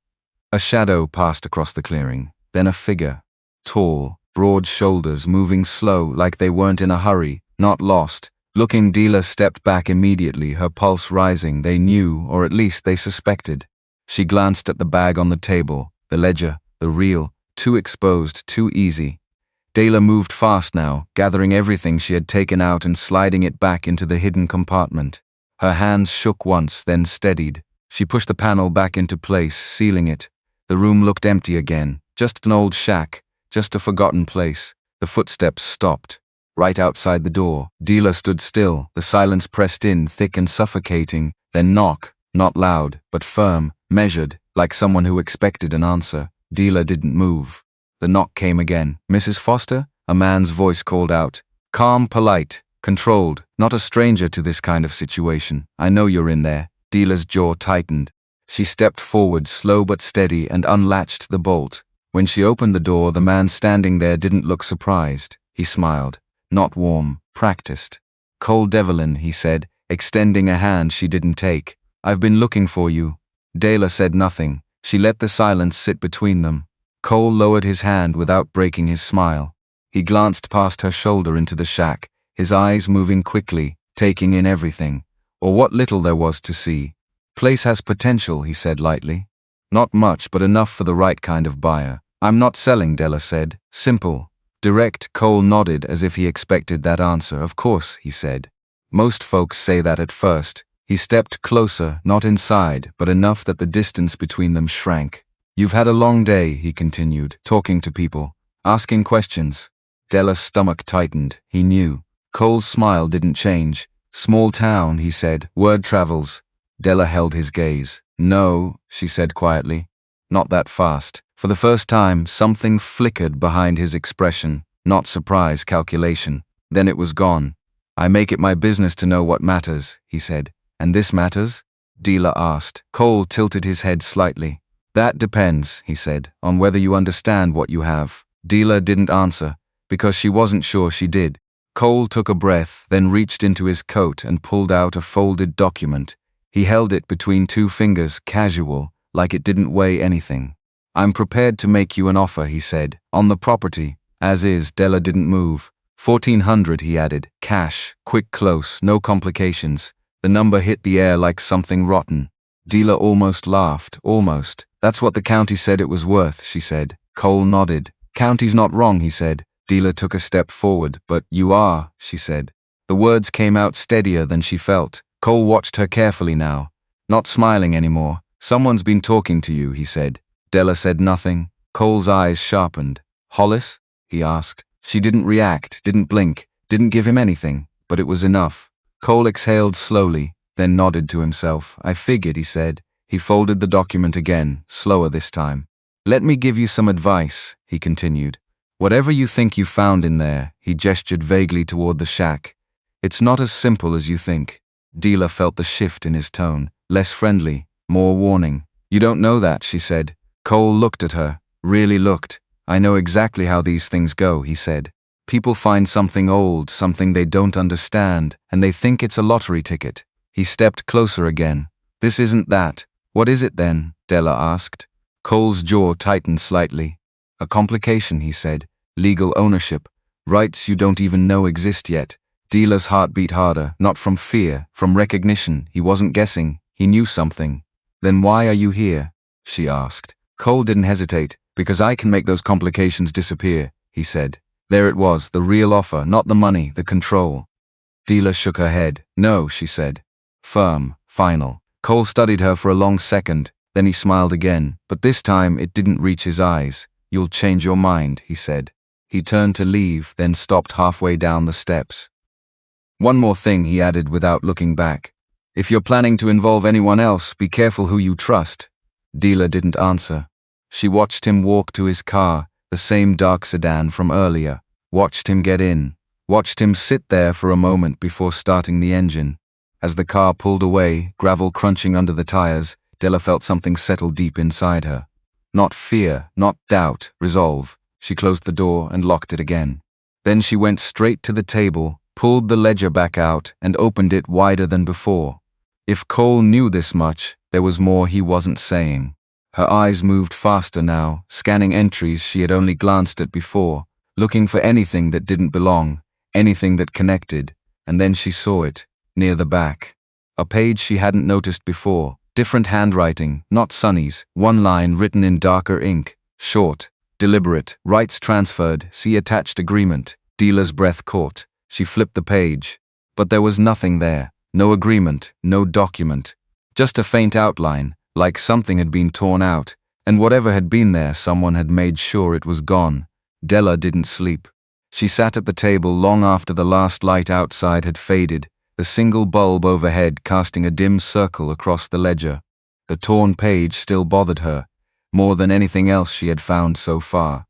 A shadow passed across the clearing, then a figure. Tall, broad shoulders, moving slow, like they weren't in a hurry, not lost. Looking, Dela stepped back immediately, her pulse rising. They knew, or at least they suspected. She glanced at the bag on the table, the ledger, the reel, too exposed, too easy. Dela moved fast now, gathering everything she had taken out and sliding it back into the hidden compartment. Her hands shook once, then steadied. She pushed the panel back into place, sealing it. The room looked empty again, just an old shack, just a forgotten place. The footsteps stopped. Right outside the door, Dela stood still, the silence pressed in, thick and suffocating. Then knock, not loud, but firm, measured, like someone who expected an answer. Dela didn't move. The knock came again. "Mrs. Foster?" A man's voice called out. Calm, polite, controlled, not a stranger to this kind of situation. "I know you're in there." Dela's jaw tightened. She stepped forward, slow but steady, and unlatched the bolt. When she opened the door, the man standing there didn't look surprised. He smiled. Not warm, practiced. "Cole Devlin," he said, extending a hand she didn't take. "I've been looking for you." Dela said nothing. She let the silence sit between them. Cole lowered his hand without breaking his smile. He glanced past her shoulder into the shack, his eyes moving quickly, taking in everything, or what little there was to see. "Place has potential," he said lightly. "Not much, but enough for the right kind of buyer." "I'm not selling," Dela said. Simple. Direct. Cole nodded as if he expected that answer. "Of course," he said. "Most folks say that at first." He stepped closer, not inside, but enough that the distance between them shrank. "You've had a long day," he continued, talking to people, asking questions. Dela's stomach tightened. He knew. Cole's smile didn't change. "Small town," he said. "Word travels." Dela held his gaze. "No," she said quietly. "Not that fast." For the first time, something flickered behind his expression. Not surprise, calculation. Then it was gone. "I make it my business to know what matters," he said. "And this matters?" Dela asked. Cole tilted his head slightly. "That depends," he said, "on whether you understand what you have." Dela didn't answer, because she wasn't sure she did. Cole took a breath, then reached into his coat and pulled out a folded document. He held it between two fingers, casual, like it didn't weigh anything. "I'm prepared to make you an offer," he said, "on the property, as is." Dela didn't move. 1,400, he added. Cash, quick, close, no complications. The number hit the air like something rotten. Dela almost laughed, almost. "That's what the county said it was worth," she said. Cole nodded. "County's not wrong," he said. Dela took a step forward. "But you are," she said. The words came out steadier than she felt. Cole watched her carefully now, not smiling anymore. "Someone's been talking to you," he said. Dela said nothing. Cole's eyes sharpened. "Hollis?" he asked. She didn't react, didn't blink, didn't give him anything, but it was enough. Cole exhaled slowly, then nodded to himself. "I figured," he said. He folded the document again, slower this time. "Let me give you some advice," he continued. "Whatever you think you found in there," he gestured vaguely toward the shack, "it's not as simple as you think." Dela felt the shift in his tone, less friendly, more warning. "You don't know that," she said. Cole looked at her, really looked. "I know exactly how these things go," he said. "People find something old, something they don't understand, and they think it's a lottery ticket." He stepped closer again. "This isn't that." "What is it then?" Dela asked. Cole's jaw tightened slightly. A complication, he said. Legal ownership. Rights you don't even know exist yet. Dela's heart beat harder, not from fear, from recognition. He wasn't guessing. He knew something. Then why are you here? She asked. Cole didn't hesitate. Because I can make those complications disappear, he said. There it was, the real offer, not the money, the control. Dela shook her head. No, she said. Firm, final. Cole studied her for a long second, then he smiled again, but this time it didn't reach his eyes. You'll change your mind, he said. He turned to leave, then stopped halfway down the steps. One more thing, he added without looking back. If you're planning to involve anyone else, be careful who you trust. Dela didn't answer. She watched him walk to his car, the same dark sedan from earlier, watched him get in, watched him sit there for a moment before starting the engine. As the car pulled away, gravel crunching under the tires, Dela felt something settle deep inside her. Not fear, not doubt, resolve. She closed the door and locked it again. Then she went straight to the table, pulled the ledger back out, and opened it wider than before. If Cole knew this much, there was more he wasn't saying. Her eyes moved faster now, scanning entries she had only glanced at before, looking for anything that didn't belong, anything that connected, and then she saw it, near the back. A page she hadn't noticed before, different handwriting, not Sunny's, one line written in darker ink, short, deliberate, rights transferred, see attached agreement. Dela's breath caught. She flipped the page. But there was nothing there, no agreement, no document. Just a faint outline, like something had been torn out, and whatever had been there, someone had made sure it was gone. Dela didn't sleep. She sat at the table long after the last light outside had faded, the single bulb overhead casting a dim circle across the ledger. The torn page still bothered her, more than anything else she had found so far.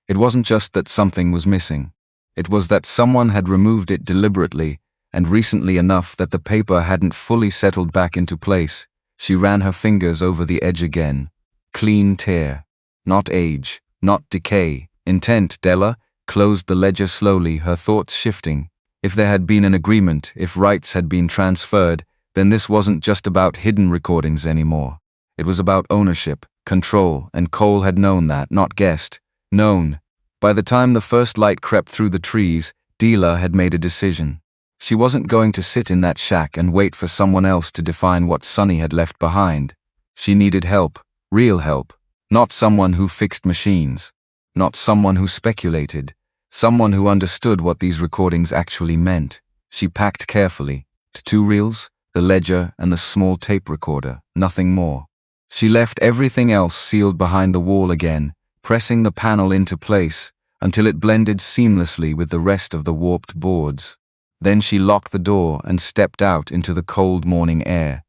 It wasn't just that something was missing. It was that someone had removed it deliberately, and recently enough that the paper hadn't fully settled back into place. She ran her fingers over the edge again. Clean tear. Not age, not decay. Intent. Dela closed the ledger slowly, her thoughts shifting. If there had been an agreement, if rights had been transferred, then this wasn't just about hidden recordings anymore. It was about ownership, control, and Cole had known that, not guessed. Known. By the time the first light crept through the trees, Dela had made a decision. She wasn't going to sit in that shack and wait for someone else to define what Sunny had left behind. She needed help, real help, not someone who fixed machines, not someone who speculated, someone who understood what these recordings actually meant. She packed carefully. 2 reels, the ledger, and the small tape recorder, nothing more. She left everything else sealed behind the wall again, pressing the panel into place until it blended seamlessly with the rest of the warped boards. Then she locked the door and stepped out into the cold morning air.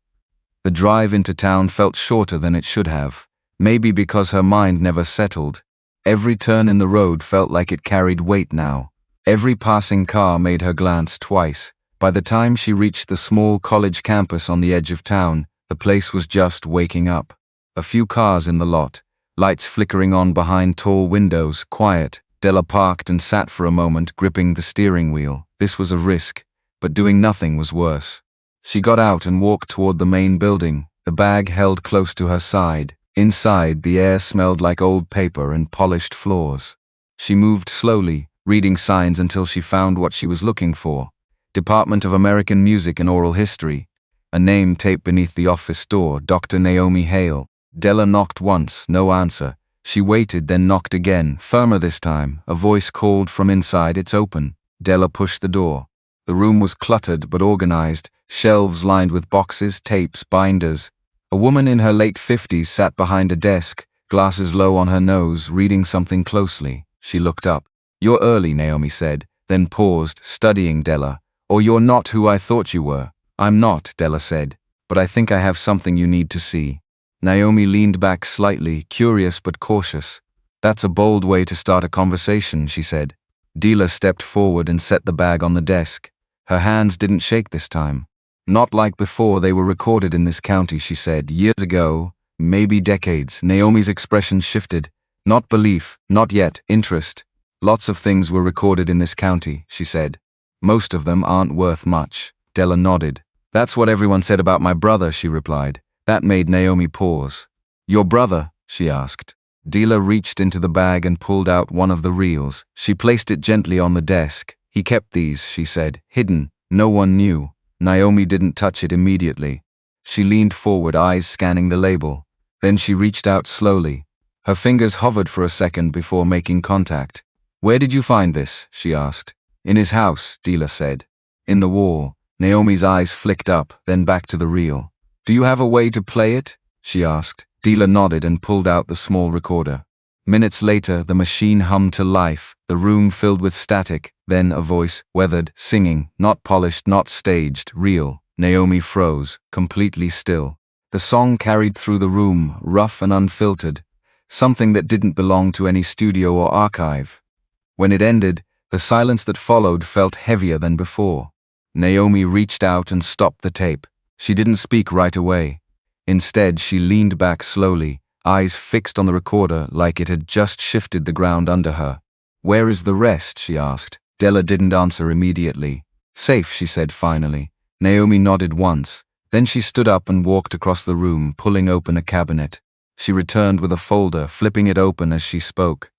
The drive into town felt shorter than it should have, maybe because her mind never settled. Every turn in the road felt like it carried weight now. Every passing car made her glance twice. By the time she reached the small college campus on the edge of town, the place was just waking up. A few cars in the lot, lights flickering on behind tall windows, quiet. Dela parked and sat for a moment, gripping the steering wheel. This was a risk, but doing nothing was worse. She got out and walked toward the main building, the bag held close to her side. Inside, the air smelled like old paper and polished floors. She moved slowly, reading signs until she found what she was looking for. Department of American Music and Oral History. A name taped beneath the office door, Dr. Naomi Hale. Dela knocked once, no answer. She waited, then knocked again, firmer this time. A voice called from inside, "It's open." Dela pushed the door. The room was cluttered but organized, shelves lined with boxes, tapes, binders. A woman in her late 50s sat behind a desk, glasses low on her nose, reading something closely. She looked up. "You're early," Naomi said, then paused, studying Dela. "Or you're not who I thought you were." "I'm not," Dela said, "but I think I have something you need to see." Naomi leaned back slightly, curious but cautious. "That's a bold way to start a conversation," she said. Dela stepped forward and set the bag on the desk. Her hands didn't shake this time. "Not like before. They were recorded in this county," she said. "Years ago, maybe decades." Naomi's expression shifted. "Not belief, not yet, interest. Lots of things were recorded in this county," she said. "Most of them aren't worth much." Dela nodded. "That's what everyone said about my brother," she replied. That made Naomi pause. "Your brother?" she asked. Dela reached into the bag and pulled out one of the reels. She placed it gently on the desk. He kept these, she said, hidden. No one knew. Naomi didn't touch it immediately. She leaned forward, eyes scanning the label. Then she reached out slowly. Her fingers hovered for a second before making contact. Where did you find this? She asked. In his house, Dela said. In the wall. Naomi's eyes flicked up, then back to the reel. Do you have a way to play it? She asked. Dela nodded and pulled out the small recorder. Minutes later, the machine hummed to life, the room filled with static, then a voice, weathered, singing, not polished, not staged, real. Naomi froze, completely still. The song carried through the room, rough and unfiltered, something that didn't belong to any studio or archive. When it ended, the silence that followed felt heavier than before. Naomi reached out and stopped the tape. She didn't speak right away. Instead, she leaned back slowly, eyes fixed on the recorder like it had just shifted the ground under her. Where is the rest? She asked. Dela didn't answer immediately. Safe, she said finally. Naomi nodded once. Then she stood up and walked across the room, pulling open a cabinet. She returned with a folder, flipping it open as she spoke.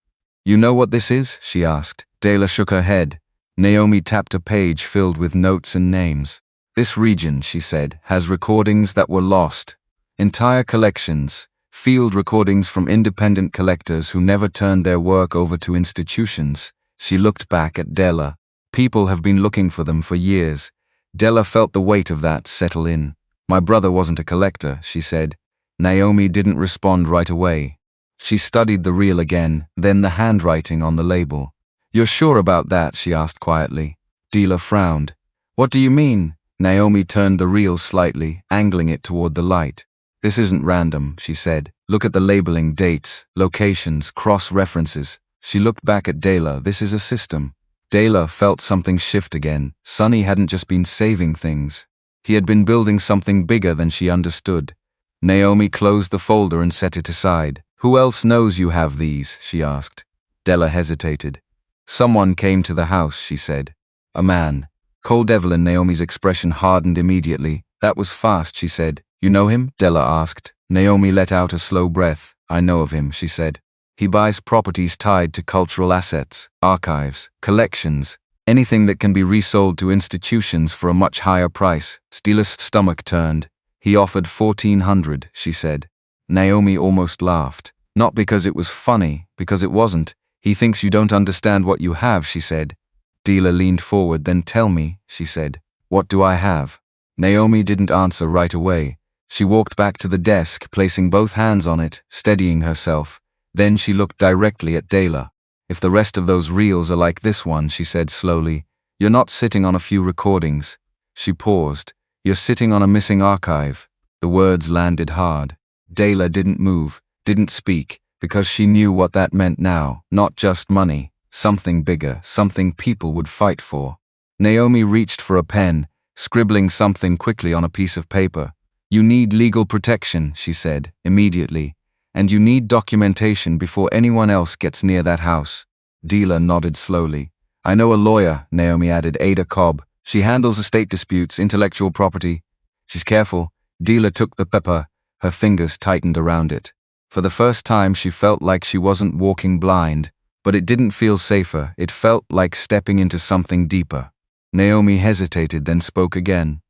You know what this is? She asked. Dela shook her head. Naomi tapped a page filled with notes and names. This region, she said, has recordings that were lost. Entire collections, field recordings from independent collectors who never turned their work over to institutions. She looked back at Dela. People have been looking for them for years. Dela felt the weight of that settle in. My brother wasn't a collector, she said. Naomi didn't respond right away. She studied the reel again, then the handwriting on the label. You're sure about that? She asked quietly. Dela frowned. What do you mean? Naomi turned the reel slightly, angling it toward the light. This isn't random, she said. Look at the labeling, dates, locations, cross-references. She looked back at Dela. This is a system. Dela felt something shift again. Sonny hadn't just been saving things. He had been building something bigger than she understood. Naomi closed the folder and set it aside. Who else knows you have these? She asked. Dela hesitated. Someone came to the house, she said. A man. Cold Evelyn. Naomi's expression hardened immediately. That was fast, she said. You know him? Dela asked. Naomi let out a slow breath. I know of him, she said. He buys properties tied to cultural assets, archives, collections, anything that can be resold to institutions for a much higher price. Dela's stomach turned. He offered $1,400, she said. Naomi almost laughed. Not because it was funny, because it wasn't. He thinks you don't understand what you have, she said. Dela leaned forward. Then tell me, she said. What do I have? Naomi didn't answer right away. She walked back to the desk, placing both hands on it, steadying herself. Then she looked directly at Dela. If the rest of those reels are like this one, she said slowly, you're not sitting on a few recordings. She paused. You're sitting on a missing archive. The words landed hard. Dela didn't move, didn't speak, because she knew what that meant now. Not just money, something bigger, something people would fight for. Naomi reached for a pen, scribbling something quickly on a piece of paper. You need legal protection, she said, immediately. And you need documentation before anyone else gets near that house. Dela nodded slowly. I know a lawyer, Naomi added, Ada Cobb. She handles estate disputes, intellectual property. She's careful. Dela took the paper. Her fingers tightened around it. For the first time, she felt like she wasn't walking blind, but it didn't feel safer. It felt like stepping into something deeper. Naomi hesitated, then spoke again.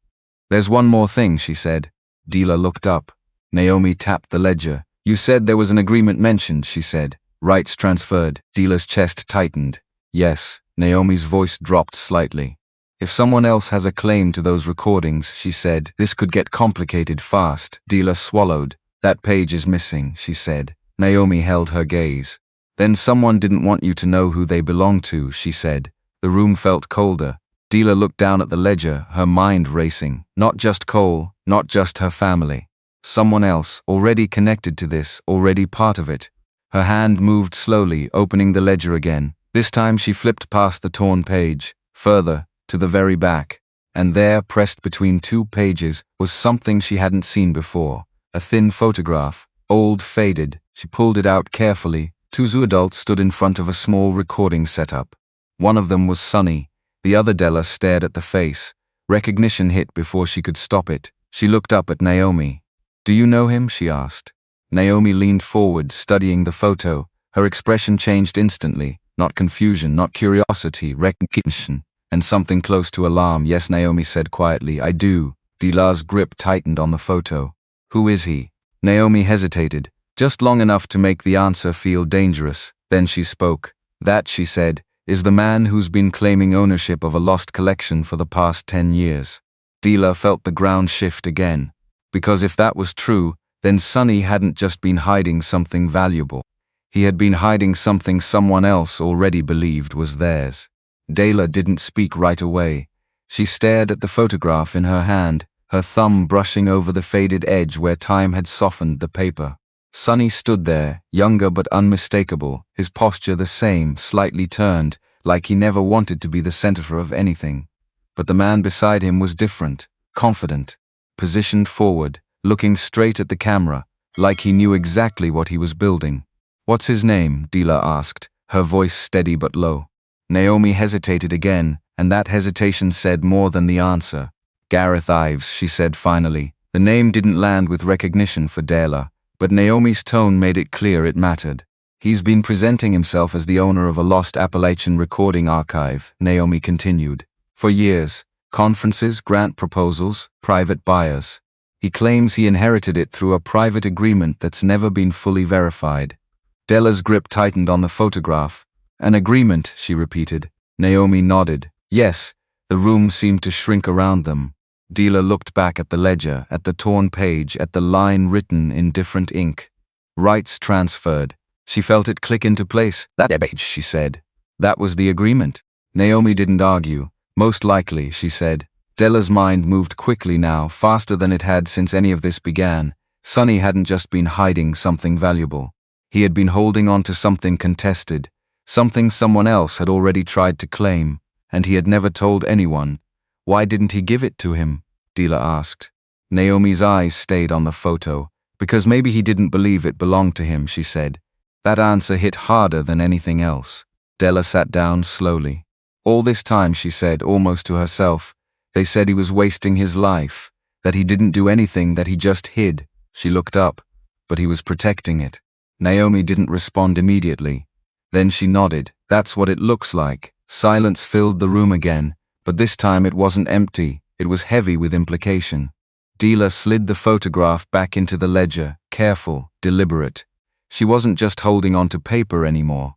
There's one more thing, she said. Dela looked up. Naomi tapped the ledger. You said there was an agreement mentioned, she said. Rights transferred. Dela's chest tightened. Yes. Naomi's voice dropped slightly. If someone else has a claim to those recordings, she said, this could get complicated fast. Dela swallowed. That page is missing, she said. Naomi held her gaze. Then someone didn't want you to know who they belong to, she said. The room felt colder. Dela looked down at the ledger, her mind racing. Not just Cole, not just her family. Someone else, already connected to this, already part of it. Her hand moved slowly, opening the ledger again. This time she flipped past the torn page, further, to the very back. And there, pressed between two pages, was something she hadn't seen before. A thin photograph, old, faded. She pulled it out carefully. Two adults stood in front of a small recording setup. One of them was Sonny. The other. Dela stared at the face. Recognition hit before she could stop it. She looked up at Naomi. Do you know him? She asked. Naomi leaned forward, studying the photo. Her expression changed instantly. Not confusion, not curiosity, recognition, and something close to alarm. Yes, Naomi said quietly, I do. Dela's grip tightened on the photo. Who is he? Naomi hesitated, just long enough to make the answer feel dangerous. Then she spoke. That, she said, is the man who's been claiming ownership of a lost collection for the past 10 years. Dela felt the ground shift again. Because if that was true, then Sonny hadn't just been hiding something valuable. He had been hiding something someone else already believed was theirs. Dela didn't speak right away. She stared at the photograph in her hand, her thumb brushing over the faded edge where time had softened the paper. Sonny stood there, younger but unmistakable, his posture the same, slightly turned, like he never wanted to be the center of anything. But the man beside him was different, confident, positioned forward, looking straight at the camera, like he knew exactly what he was building. What's his name? Dela asked, her voice steady but low. Naomi hesitated again, and that hesitation said more than the answer. Gareth Ives, she said finally. The name didn't land with recognition for Dela, but Naomi's tone made it clear it mattered. He's been presenting himself as the owner of a lost Appalachian recording archive, Naomi continued. For years, conferences, grant proposals, private buyers. He claims he inherited it through a private agreement that's never been fully verified. Dela's grip tightened on the photograph. An agreement, she repeated. Naomi nodded. Yes. The room seemed to shrink around them. Dela looked back at the ledger, at the torn page, at the line written in different ink. Rights transferred. She felt it click into place. That page, she said. That was the agreement. Naomi didn't argue. Most likely, she said. Dela's mind moved quickly now, faster than it had since any of this began. Sonny hadn't just been hiding something valuable. He had been holding on to something contested, something someone else had already tried to claim, and he had never told anyone. Why didn't he give it to him? Dela asked. Naomi's eyes stayed on the photo. Because maybe he didn't believe it belonged to him, she said. That answer hit harder than anything else. Dela sat down slowly. All this time, she said, almost to herself, they said he was wasting his life, that he didn't do anything, that he just hid. She looked up, but he was protecting it. Naomi didn't respond immediately. Then she nodded. That's what it looks like. Silence filled the room again, but this time it wasn't empty, it was heavy with implication. Dela slid the photograph back into the ledger, careful, deliberate. She wasn't just holding on to paper anymore.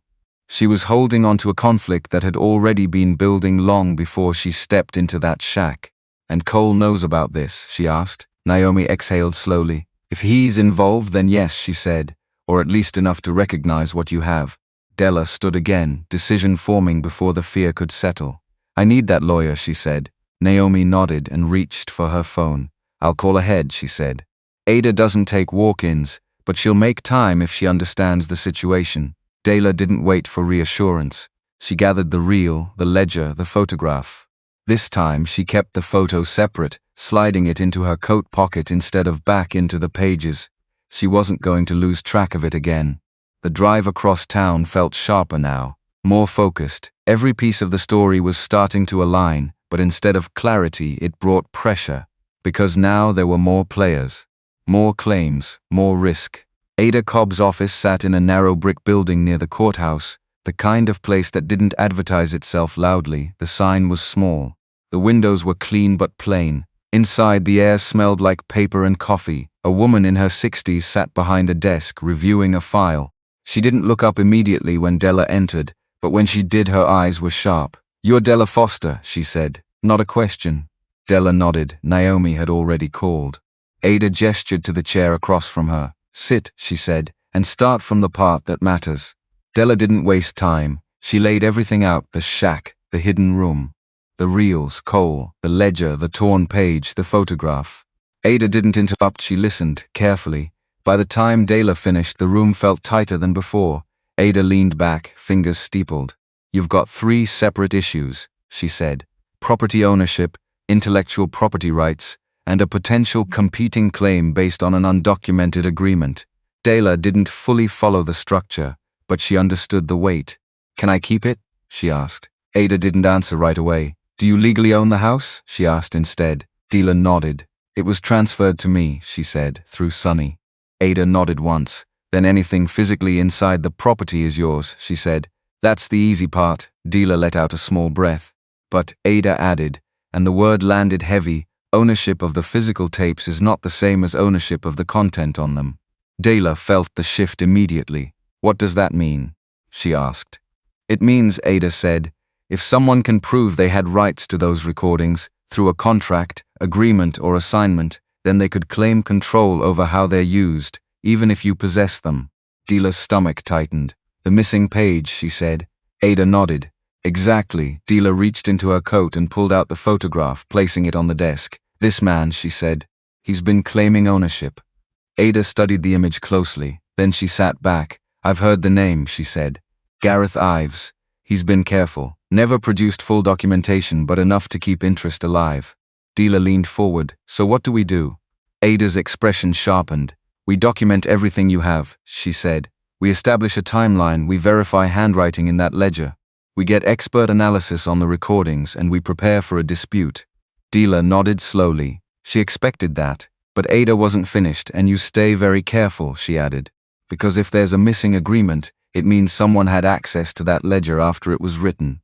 She was holding on to a conflict that had already been building long before she stepped into that shack. And Cole knows about this, she asked. Naomi exhaled slowly. If he's involved, then yes, she said. Or at least enough to recognize what you have. Dela stood again, decision forming before the fear could settle. I need that lawyer, she said. Naomi nodded and reached for her phone. I'll call ahead, she said. Ada doesn't take walk-ins, but she'll make time if she understands the situation. Dela didn't wait for reassurance. She gathered the reel, the ledger, the photograph. This time she kept the photo separate, sliding it into her coat pocket instead of back into the pages. She wasn't going to lose track of it again. The drive across town felt sharper now, more focused. Every piece of the story was starting to align, but instead of clarity, it brought pressure. Because now there were more players, more claims, more risk. Ada Cobb's office sat in a narrow brick building near the courthouse, the kind of place that didn't advertise itself loudly. The sign was small. The windows were clean but plain. Inside, the air smelled like paper and coffee. A woman in her 60s sat behind a desk, reviewing a file. She didn't look up immediately when Dela entered, but when she did, her eyes were sharp. You're Dela Foster, she said. Not a question. Dela nodded. Naomi had already called. Ada gestured to the chair across from her. Sit, she said, and start from the part that matters. Dela didn't waste time. She laid everything out, the shack, the hidden room. The reels, Cole, the ledger, the torn page, the photograph. Ada didn't interrupt, she listened, carefully. By the time Dela finished, the room felt tighter than before. Ada leaned back, fingers steepled. You've got 3 separate issues, she said. Property ownership, intellectual property rights, and a potential competing claim based on an undocumented agreement. Dela didn't fully follow the structure, but she understood the weight. Can I keep it? She asked. Ada didn't answer right away. Do you legally own the house? She asked instead. Dela nodded. It was transferred to me, she said, through Sonny. Ada nodded once. Then anything physically inside the property is yours, she said. That's the easy part. Dela let out a small breath. But, Ada added, and the word landed heavy, ownership of the physical tapes is not the same as ownership of the content on them. Dela felt the shift immediately. What does that mean? She asked. It means, Ada said, if someone can prove they had rights to those recordings, through a contract, agreement or assignment, then they could claim control over how they're used, even if you possess them. Dela's stomach tightened. The missing page, she said. Ada nodded. Exactly. Dela reached into her coat and pulled out the photograph, placing it on the desk. This man, she said. He's been claiming ownership. Ada studied the image closely. Then she sat back. I've heard the name, she said. Gareth Ives. He's been careful. Never produced full documentation, but enough to keep interest alive. Dela leaned forward. So what do we do? Ada's expression sharpened. We document everything you have, she said. We establish a timeline, we verify handwriting in that ledger. We get expert analysis on the recordings and we prepare for a dispute. Dela nodded slowly. She expected that. But Ada wasn't finished, and you stay very careful, she added. Because if there's a missing agreement, it means someone had access to that ledger after it was written.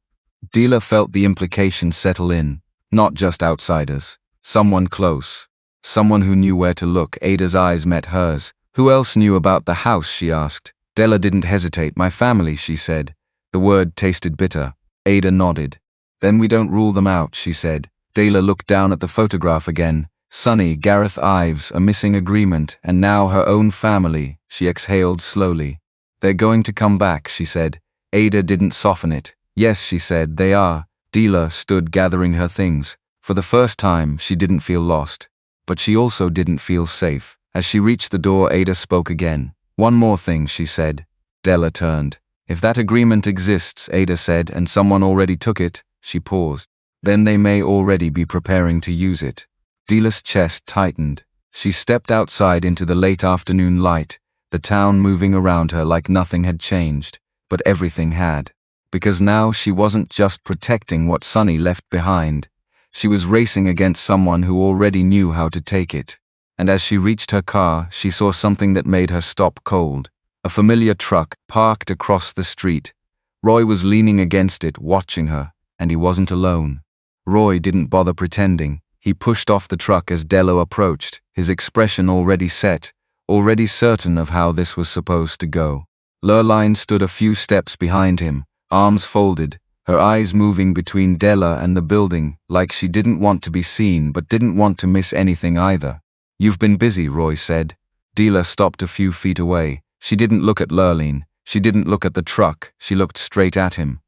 Dela felt the implication settle in. Not just outsiders. Someone close. Someone who knew where to look. Ada's eyes met hers. Who else knew about the house, she asked. Dela didn't hesitate. My family, she said. The word tasted bitter. Ada nodded. Then we don't rule them out, she said. Dela looked down at the photograph again. Sonny, Gareth Ives, a missing agreement, and now her own family. She exhaled slowly. They're going to come back, she said. Ada didn't soften it. Yes, she said, they are. Dela stood gathering her things. For the first time, she didn't feel lost. But she also didn't feel safe. As she reached the door, Ada spoke again. One more thing, she said. Dela turned. If that agreement exists, Ada said, and someone already took it, she paused. Then they may already be preparing to use it. Dela's chest tightened. She stepped outside into the late afternoon light, the town moving around her like nothing had changed, but everything had. Because now she wasn't just protecting what Sonny left behind. She was racing against someone who already knew how to take it. And as she reached her car, she saw something that made her stop cold. A familiar truck parked across the street. Roy was leaning against it, watching her, and he wasn't alone. Roy didn't bother pretending. He pushed off the truck as Dela approached, his expression already set, already certain of how this was supposed to go. Lurline stood a few steps behind him, arms folded, her eyes moving between Dela and the building, like she didn't want to be seen but didn't want to miss anything either. You've been busy, Roy said. Dela stopped a few feet away. She didn't look at Lurline. She didn't look at the truck. She looked straight at him.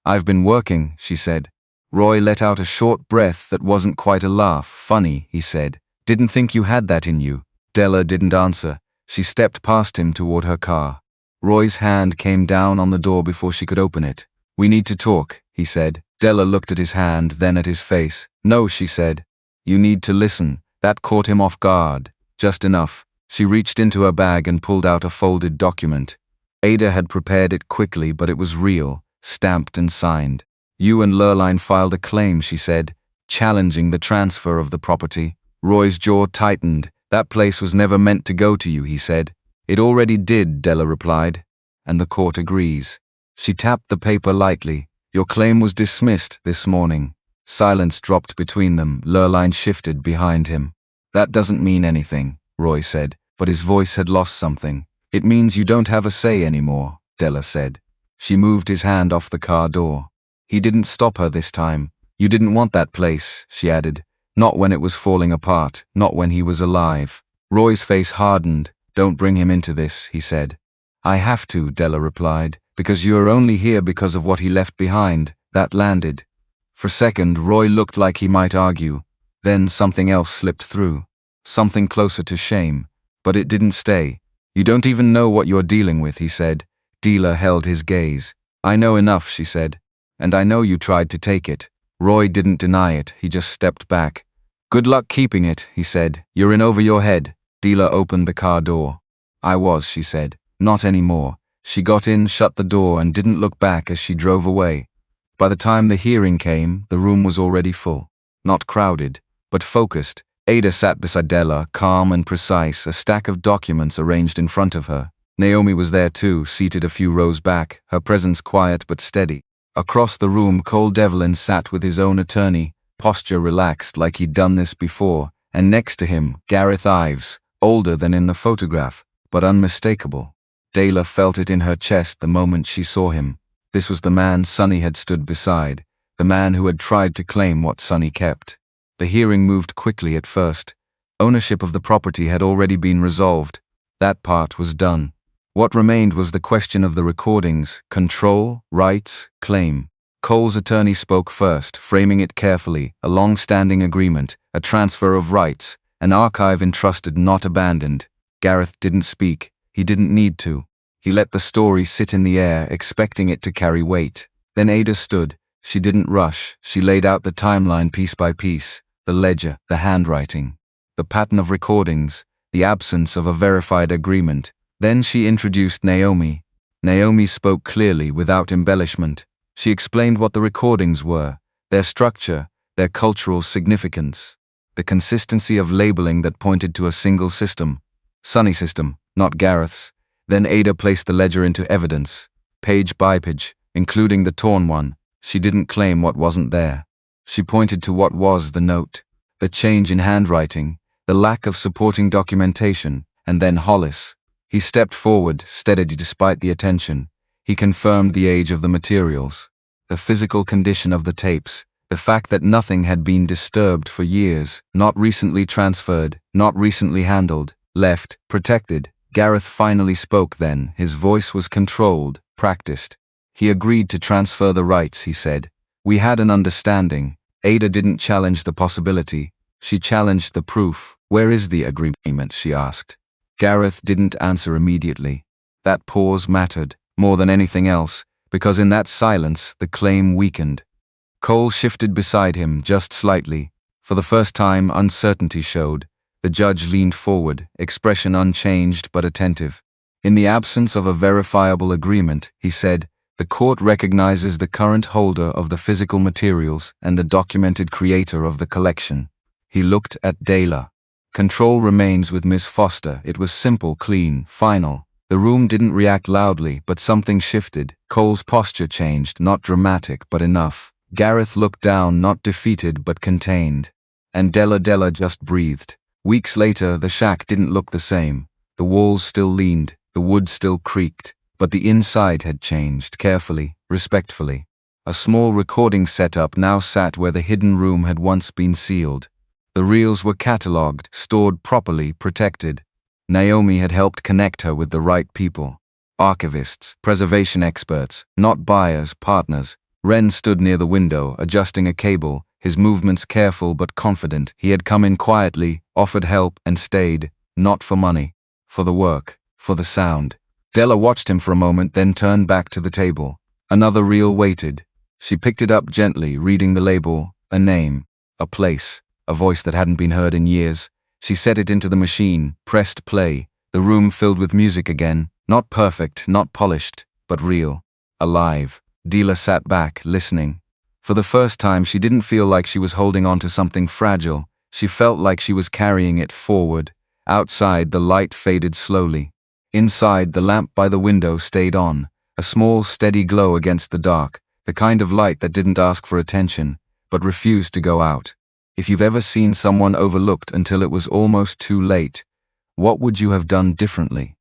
I've been working, she said. Roy let out a short breath that wasn't quite a laugh. Funny, he said. Didn't think you had that in you. Dela didn't answer. She stepped past him toward her car. Roy's hand came down on the door before she could open it. We need to talk, he said. Dela looked at his hand, then at his face. No, she said. You need to listen. That caught him off guard. Just enough. She reached into her bag and pulled out a folded document. Ada had prepared it quickly, but it was real, stamped and signed. You and Lurline filed a claim, she said, challenging the transfer of the property. Roy's jaw tightened. That place was never meant to go to you, he said. It already did, Dela replied. And the court agrees. She tapped the paper lightly. Your claim was dismissed this morning. Silence dropped between them. Lurline shifted behind him. That doesn't mean anything, Roy said, but his voice had lost something. It means you don't have a say anymore, Dela said. She moved his hand off the car door. He didn't stop her this time. You didn't want that place, she added. Not when it was falling apart, not when he was alive. Roy's face hardened. Don't bring him into this, he said. I have to, Dela replied, because you are only here because of what he left behind. That landed. For a second, Roy looked like he might argue. Then something else slipped through. Something closer to shame. But it didn't stay. You don't even know what you're dealing with, he said. Dela held his gaze. I know enough, she said. And I know you tried to take it. Roy didn't deny it, he just stepped back. Good luck keeping it, he said. You're in over your head. Dela opened the car door. I was, she said. Not anymore. She got in, shut the door, and didn't look back as she drove away. By the time the hearing came, the room was already full. Not crowded, but focused, Ada sat beside Dela, calm and precise, a stack of documents arranged in front of her. Naomi was there too, seated a few rows back, her presence quiet but steady. Across the room, Cole Devlin sat with his own attorney, posture relaxed like he'd done this before, and next to him, Gareth Ives, older than in the photograph, but unmistakable. Dela felt it in her chest the moment she saw him. This was the man Sonny had stood beside, the man who had tried to claim what Sonny kept. The hearing moved quickly at first. Ownership of the property had already been resolved. That part was done. What remained was the question of the recordings: control, rights, claim. Cole's attorney spoke first, framing it carefully: a long-standing agreement, a transfer of rights, an archive entrusted, not abandoned. Gareth didn't speak. He didn't need to. He let the story sit in the air, expecting it to carry weight. Then Ada stood. She didn't rush. She laid out the timeline piece by piece: the ledger, the handwriting, the pattern of recordings, the absence of a verified agreement. Then she introduced Naomi. Naomi spoke clearly, without embellishment. She explained what the recordings were, their structure, their cultural significance, the consistency of labeling that pointed to a single system. Sonny's system, not Gareth's. Then Ada placed the ledger into evidence, page by page, including the torn one. She didn't claim what wasn't there. She pointed to what was: the note, the change in handwriting, the lack of supporting documentation. And then Hollis. He stepped forward, steady despite the attention. He confirmed the age of the materials, the physical condition of the tapes, the fact that nothing had been disturbed for years, not recently transferred, not recently handled, left, protected. Gareth finally spoke then. His voice was controlled, practiced. He agreed to transfer the rights, he said. We had an understanding. Ada didn't challenge the possibility. She challenged the proof. Where is the agreement, she asked. Gareth didn't answer immediately. That pause mattered, more than anything else, because in that silence the claim weakened. Cole shifted beside him, just slightly. For the first time, uncertainty showed. The judge leaned forward, expression unchanged but attentive. In the absence of a verifiable agreement, he said, the court recognizes the current holder of the physical materials and the documented creator of the collection. He looked at Dela. Control remains with Miss Foster. It was simple, clean, final. The room didn't react loudly, but something shifted. Cole's posture changed, not dramatic, but enough. Gareth looked down, not defeated, but contained. And Dela just breathed. Weeks later, the shack didn't look the same. The walls still leaned, the wood still creaked, but the inside had changed, carefully, respectfully. A small recording setup now sat where the hidden room had once been sealed. The reels were catalogued, stored properly, protected. Naomi had helped connect her with the right people. Archivists, preservation experts, not buyers, partners. Ren stood near the window, adjusting a cable, his movements careful but confident. He had come in quietly, offered help, and stayed, not for money, for the work, for the sound. Dela watched him for a moment, then turned back to the table. Another reel waited. She picked it up gently, reading the label: a name, a place, a voice that hadn't been heard in years. She set it into the machine, pressed play. The room filled with music again, not perfect, not polished, but real, alive. Dela sat back, listening. For the first time, she didn't feel like she was holding on to something fragile. She felt like she was carrying it forward. Outside, the light faded slowly. Inside, the lamp by the window stayed on, a small, steady glow against the dark, the kind of light that didn't ask for attention, but refused to go out. If you've ever seen someone overlooked until it was almost too late, what would you have done differently?